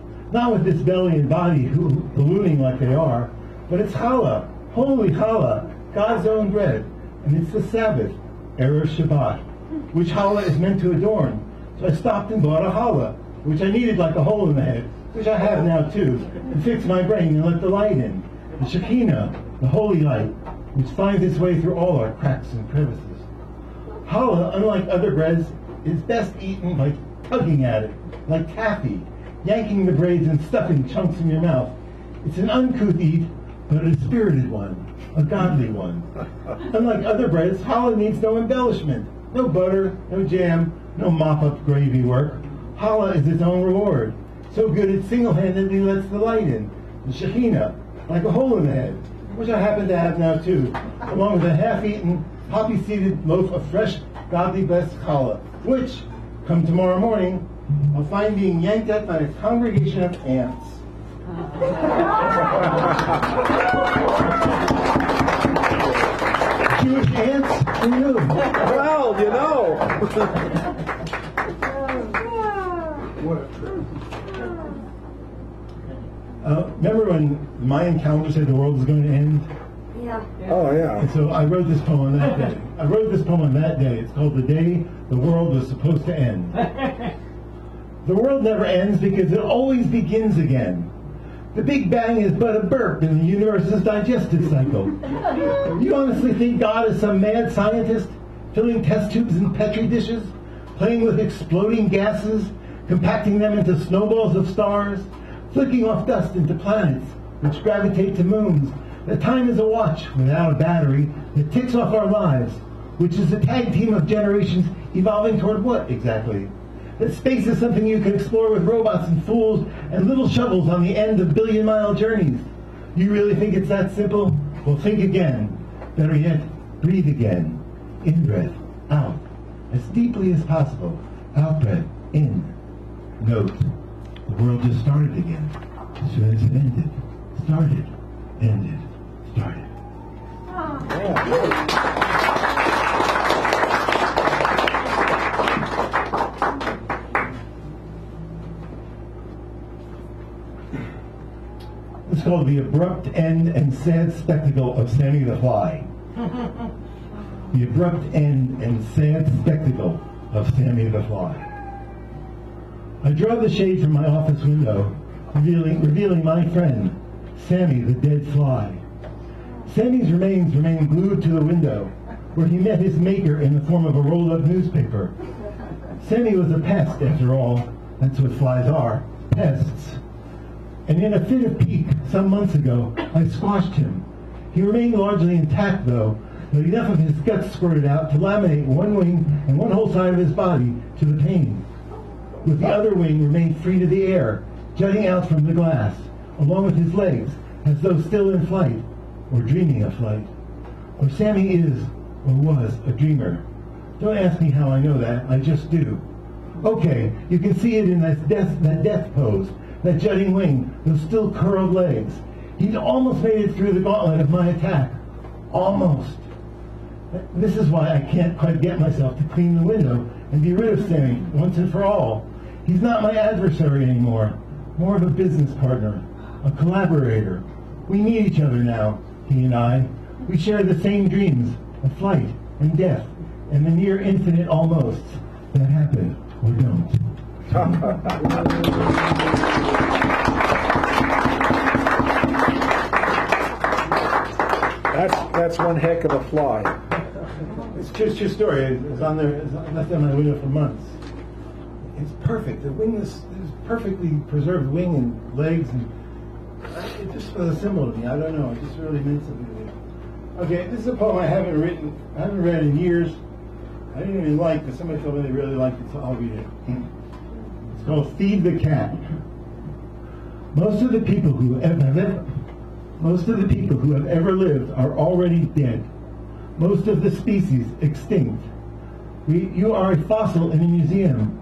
with this belly and body ballooning like they are, but it's challah, holy challah, God's own bread, and it's the Sabbath, Erev Shabbat, which challah is meant to adorn. So I stopped and bought a challah, which I needed like a hole in the head, which I have now too, and fix my brain and let the light in. the Shekinah, the holy light, which finds its way through all our cracks and crevices. Challah, unlike other breads, is best eaten by tugging at it, like taffy, yanking the braids and stuffing chunks in your mouth. It's an uncouth eat, but a spirited one, a godly one. Unlike other breads, challah needs no embellishment, no butter, no jam, no mop-up gravy work. Challah is its own reward. So good it single-handedly lets the light in, the Shekinah, like a hole in the head, which I happen to have now too, along with a half-eaten, poppy-seeded loaf of fresh, godly blessed challah, which, come tomorrow morning, I'll find being yanked at by a congregation of ants. Jewish ants? Who knew? Well, you know. Remember when the Mayan calendar said the world was going to end? Yeah. Oh, yeah. And so I wrote this poem on that day. I wrote this poem on that day. It's called The Day the World Was Supposed to End. The world never ends because it always begins again. The Big Bang is but a burp in the universe's digestive cycle. You honestly think God is some mad scientist, filling test tubes in Petri dishes, playing with exploding gases, compacting them into snowballs of stars, flicking off dust into planets, which gravitate to moons, that time is a watch without a battery that ticks off our lives, which is a tag team of generations evolving toward what exactly? That space is something you can explore with robots and fools and little shovels on the end of billion-mile journeys. You really think it's that simple? Well, think again. Better yet, breathe again. In-breath, out. As deeply as possible. Out-breath, in. Note, the world just started again. As soon as it ended. Started, ended, started. It's called The Abrupt End and Sad Spectacle of Sammy the Fly. The abrupt end and sad spectacle of Sammy the Fly. I draw the shade from my office window, revealing my friend, Sammy the dead fly. Sammy's remains remain glued to the window, where he met his maker in the form of a rolled-up newspaper. Sammy was a pest, after all. That's what flies are, pests. And in a fit of pique, some months ago, I squashed him. He remained largely intact, though, but enough of his guts squirted out to laminate one wing and one whole side of his body to the pane. With the other wing remained free to the air, jutting out from the glass, along with his legs, as though still in flight, or dreaming of flight. Or Sammy is, or was, a dreamer. Don't ask me how I know that, I just do. Okay, you can see it in that death pose, that jutting wing, those still curled legs. He'd almost made it through the gauntlet of my attack. Almost. This is why I can't quite get myself to clean the window and be rid of Sammy once and for all. He's not my adversary anymore. More of a business partner, a collaborator. We need each other now, he and I. We share the same dreams of flight and death and the near infinite almosts that happen or don't. That's one heck of a fly. It's just true story. It's on there. It's left on my window for months. It's perfect. The wing is perfectly preserved wing and legs, and it just was a symbol to me. I don't know. It just really meant something to me. Okay, this is a poem I haven't read in years. I didn't even like, but somebody told me they really liked it, so I'll read it. It's called "Feed the Cat." Most of the people who have ever lived are already dead. Most of the species extinct. You are a fossil in a museum.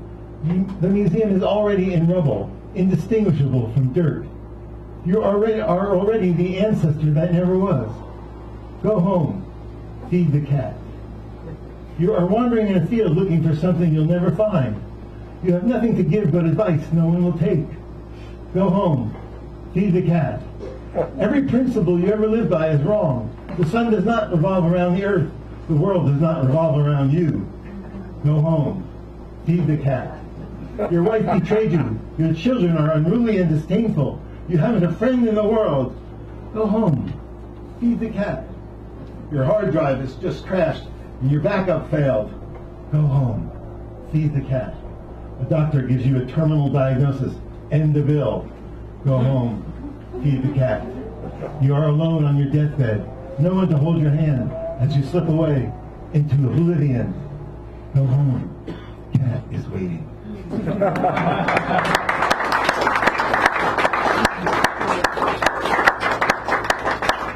The museum is already in rubble, indistinguishable from dirt. You are already the ancestor that never was. Go home. Feed the cat. You are wandering in a field looking for something you'll never find. You have nothing to give but advice no one will take. Go home. Feed the cat. Every principle you ever lived by is wrong. The sun does not revolve around the earth. The world does not revolve around you. Go home. Feed the cat. Your wife betrayed you. Your children are unruly and disdainful. You haven't a friend in the world. Go home. Feed the cat. Your hard drive has just crashed and your backup failed. Go home. Feed the cat. A doctor gives you a terminal diagnosis. End the bill. Go home. Feed the cat. You are alone on your deathbed. No one to hold your hand as you slip away into oblivion. Go home. Cat is waiting.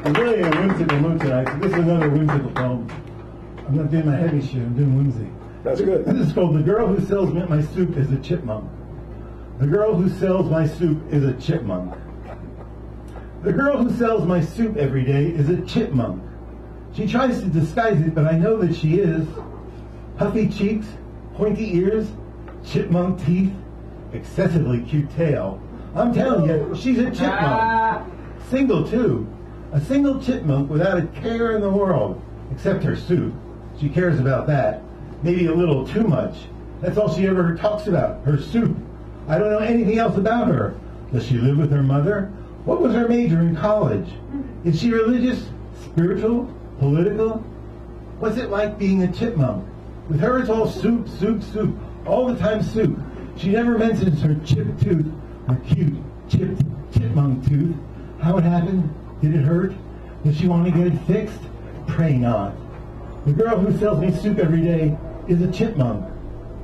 I'm really in a whimsical mood tonight, so this is another whimsical poem. I'm not doing my heavy shit, I'm doing whimsy. That's good. This is called The Girl Who Sells My Soup is a Chipmunk. The girl who sells my soup is a chipmunk. The girl who sells my soup every day is a chipmunk. She tries to disguise it, but I know that she is. Puffy cheeks, pointy ears, chipmunk teeth, excessively cute tail. I'm telling you, she's a chipmunk. Single, too. A single chipmunk without a care in the world, except her soup. She cares about that. Maybe a little too much. That's all she ever talks about, her soup. I don't know anything else about her. Does she live with her mother? What was her major in college? Is she religious, spiritual, political? What's it like being a chipmunk? With her it's all soup, soup, soup. All the time soup. She never mentions her chipped tooth, her cute, chipped chipmunk tooth. How it happened? Did it hurt? Does she want to get it fixed? Pray not. The girl who sells me soup every day is a chipmunk.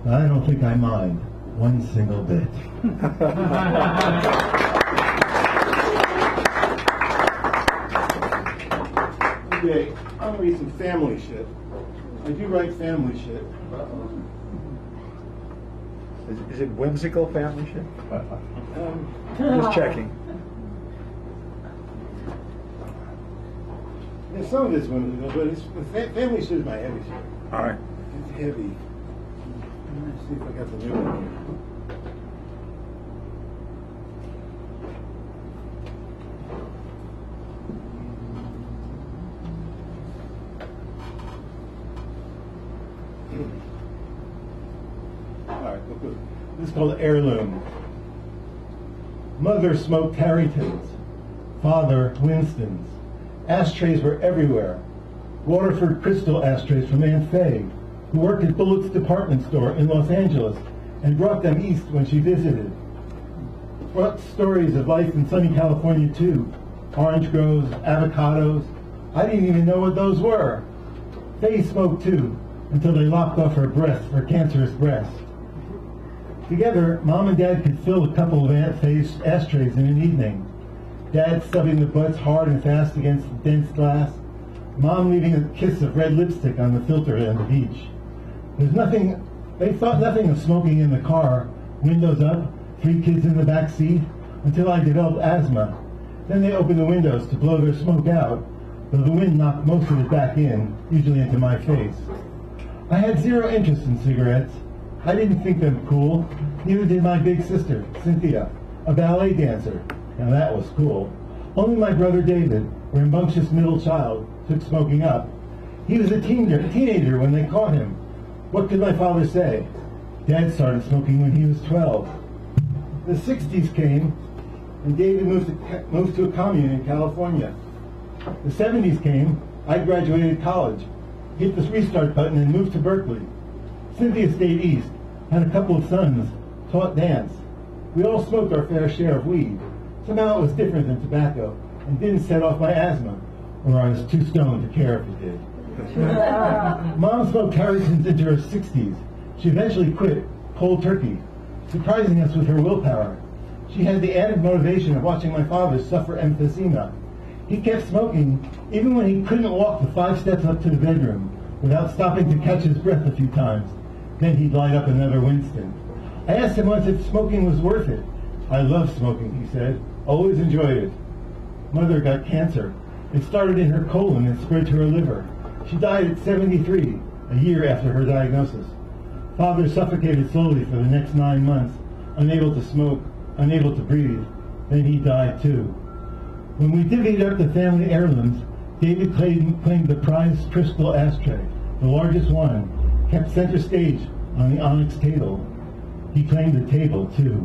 But I don't think I mind one single bit. Okay, I'm gonna read some family shit. I do write family shit. Is it whimsical family shit? Just checking. Yeah, some of it's whimsical, but family shit is my heavy shit. All right. It's heavy. Let's see if I got the new one here. All right, look good. This is called Heirloom. Mother smoked Harringtons. Father, Winston's. Ashtrays were everywhere. Waterford crystal ashtrays from Aunt Faye, who worked at Bullock's department store in Los Angeles and brought them east when she visited. Brought stories of life in sunny California too. Orange groves, avocados. I didn't even know what those were. Faye smoked too, until they lopped off her cancerous breast. Together, Mom and Dad could fill a couple of Aunt Faye's ashtrays in an evening. Dad stubbing the butts hard and fast against the dense glass. Mom leaving a kiss of red lipstick on the filter on the beach. They thought nothing of smoking in the car, windows up, 3 kids in the back seat, until I developed asthma. Then they opened the windows to blow their smoke out, though the wind knocked most of it back in, usually into my face. I had zero interest in cigarettes. I didn't think them cool. Neither did my big sister, Cynthia, a ballet dancer. Now that was cool. Only my brother David, a rambunctious middle child, took smoking up. He was a teenager when they caught him. What could my father say? Dad started smoking when he was 12. The 60s came, and David moved to a commune in California. The 70s came, I graduated college, hit the restart button and moved to Berkeley. Cynthia stayed east, had a couple of sons, taught dance. We all smoked our fair share of weed. Somehow it was different than tobacco, and didn't set off my asthma, or I was too stoned to care if it did. Mom smoked Harringtons into her 60s. She eventually quit, cold turkey, surprising us with her willpower. She had the added motivation of watching my father suffer emphysema. He kept smoking even when he couldn't walk the 5 steps up to the bedroom without stopping to catch his breath a few times. Then he'd light up another Winston. I asked him once if smoking was worth it. I love smoking, he said. Always enjoyed it. Mother got cancer. It started in her colon and spread to her liver. She died at 73, a year after her diagnosis. Father suffocated slowly for the next 9 months, unable to smoke, unable to breathe. Then he died too. When we divvied up the family heirlooms, David claimed the prized crystal ashtray, the largest one, kept center stage on the onyx table. He claimed the table too.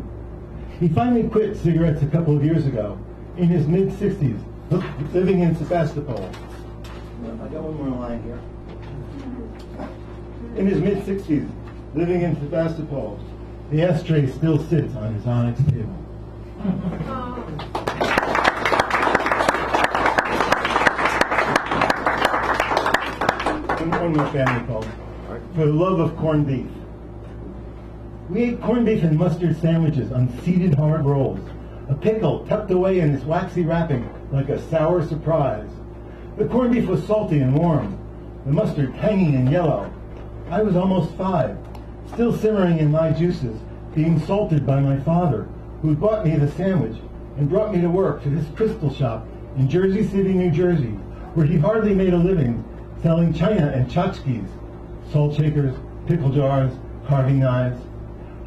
He finally quit cigarettes a couple of years ago. In his mid-60s, living in Sebastopol. I got one more line here. In his mid-60s, living in Sebastopol, the ashtray still sits on his onyx table. One more family call. For the love of corned beef. We ate corned beef and mustard sandwiches on seeded hard rolls, a pickle tucked away in its waxy wrapping like a sour surprise. The corned beef was salty and warm, the mustard tangy and yellow. I was almost 5, still simmering in my juices, being salted by my father, who bought me the sandwich and brought me to work to his crystal shop in Jersey City, New Jersey, where he hardly made a living selling china and tchotchkes, salt shakers, pickle jars, carving knives.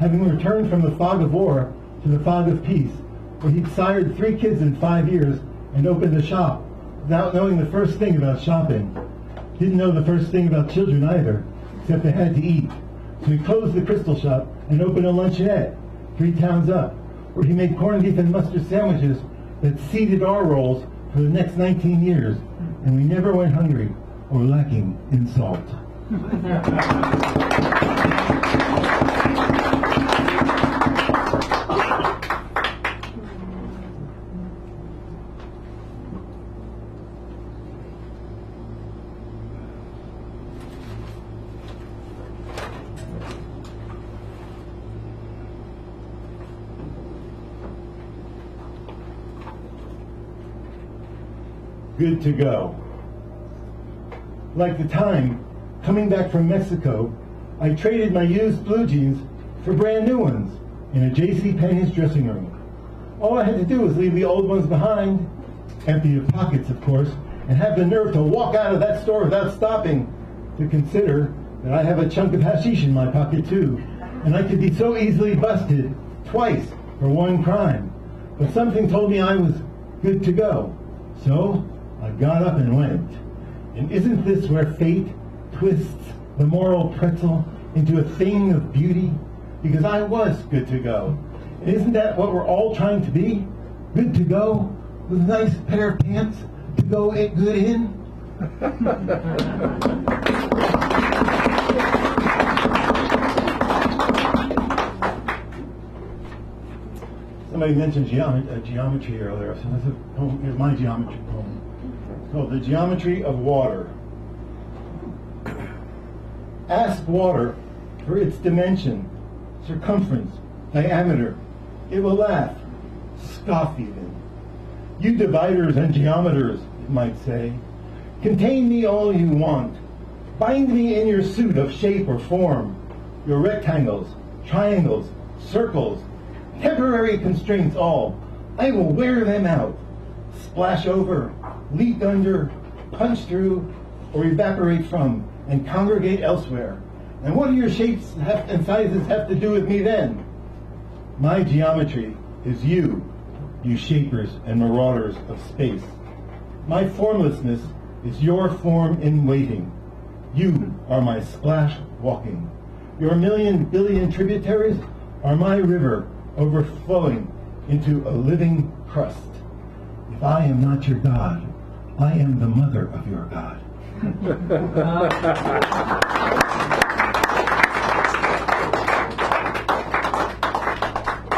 Having returned from the fog of war to the fog of peace, where he'd sired 3 kids in 5 years and opened a shop without knowing the first thing about shopping. Didn't know the first thing about children either, except they had to eat. So he closed the crystal shop and opened a luncheonette 3 towns up, where he made corned beef and mustard sandwiches that seeded our rolls for the next 19 years, and we never went hungry or lacking in salt. Good to go. Like the time, coming back from Mexico, I traded my used blue jeans for brand new ones in a J.C. Penney's dressing room. All I had to do was leave the old ones behind, empty of pockets, of course, and have the nerve to walk out of that store without stopping to consider that I have a chunk of hashish in my pocket too, and I could be so easily busted twice for one crime. But something told me I was good to go. So I got up and went. And isn't this where fate twists the moral pretzel into a thing of beauty? Because I was good to go. And isn't that what we're all trying to be? Good to go? With a nice pair of pants to go good in? Somebody mentioned geometry earlier, so this is a poem. Here's my geometry poem. It's called The Geometry of Water. Ask water for its dimension, circumference, diameter. It will laugh, scoff even. You dividers and geometers, it might say, contain me all you want. Bind me in your suit of shape or form, your rectangles, triangles, circles, temporary constraints all. I will wear them out. Splash over, leak under, punch through, or evaporate from, and congregate elsewhere. And what do your shapes and sizes have to do with me then? My geometry is you, you shapers and marauders of space. My formlessness is your form in waiting. You are my splash walking. Your million billion tributaries are my river overflowing into a living crust. If I am not your God, I am the mother of your God.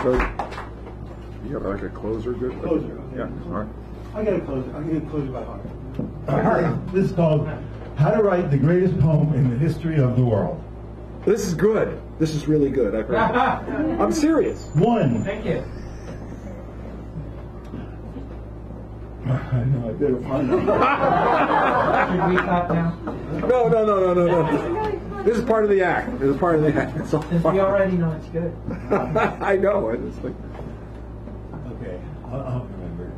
So, you have like a closer, good? Closer. Yeah, all right. I got to close it. I'm going to close it by heart. This is called How to Write the Greatest Poem in the History of the World. This is good. This is really good. I've heard that. I'm serious. 1. Thank you. I know, I better find out. Should we stop now? No. This is part of the act. This is part of the act. It's all Since fine. we already know it's good. I know. It's like, Okay, I'll remember.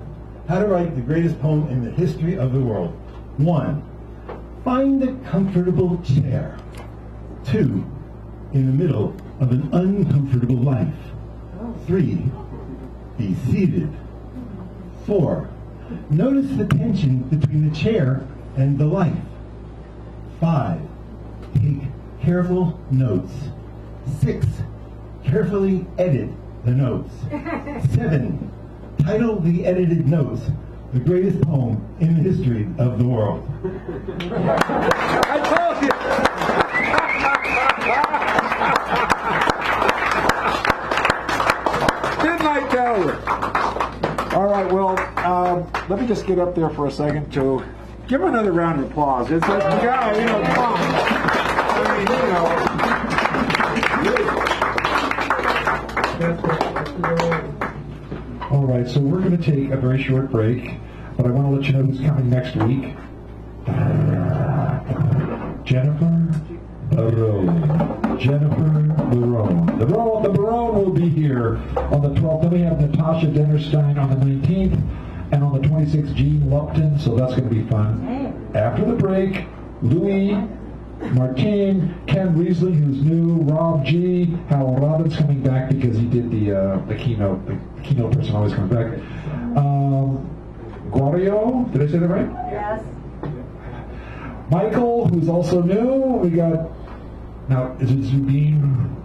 How to write the greatest poem in the history of the world. 1. Find a comfortable chair. 2. In the middle of an uncomfortable life. 3. Be seated. 4. Notice the tension between the chair and the life. 5. Take careful notes. 6. Carefully edit the notes. 7. Title the edited notes the greatest poem in the history of the world. I told you. Didn't I tell you? All right, well, let me just get up there for a second to give him another round of applause. It's like, yeah, you know, come on. I mean, All right, so we're going to take a very short break, but I want to let you know who's coming next week. Jennifer Barone. Jennifer Barone. The Barone will be here on the 12th. Then we have Natasha Dennerstein on the 19th, and on the 26th, Gene Lupton, so that's going to be fun. After the break, Louis, Martine, Ken Weasley, who's new, Rob G, Hal Robbins coming back because he did the keynote. The keynote person always comes back. Guario, did I say that right? Yes. Michael, who's also new. We got, now, is it Zubin?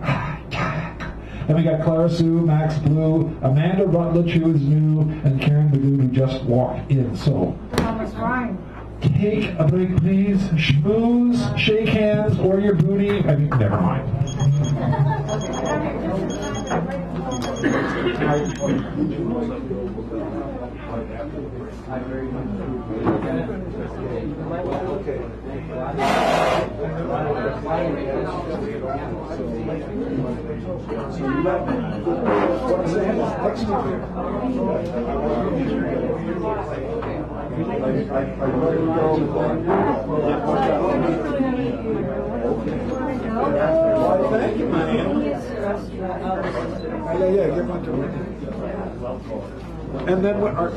And we got Clara Sue, Max Blue, Amanda Rutledge, who is new, and Karen Bagoon, who just walked in. So, Thomas Ryan. take a break, please. Schmooze, shake hands, or your booty. I mean, never mind. thank you, man. Yeah, give one to me. And then what are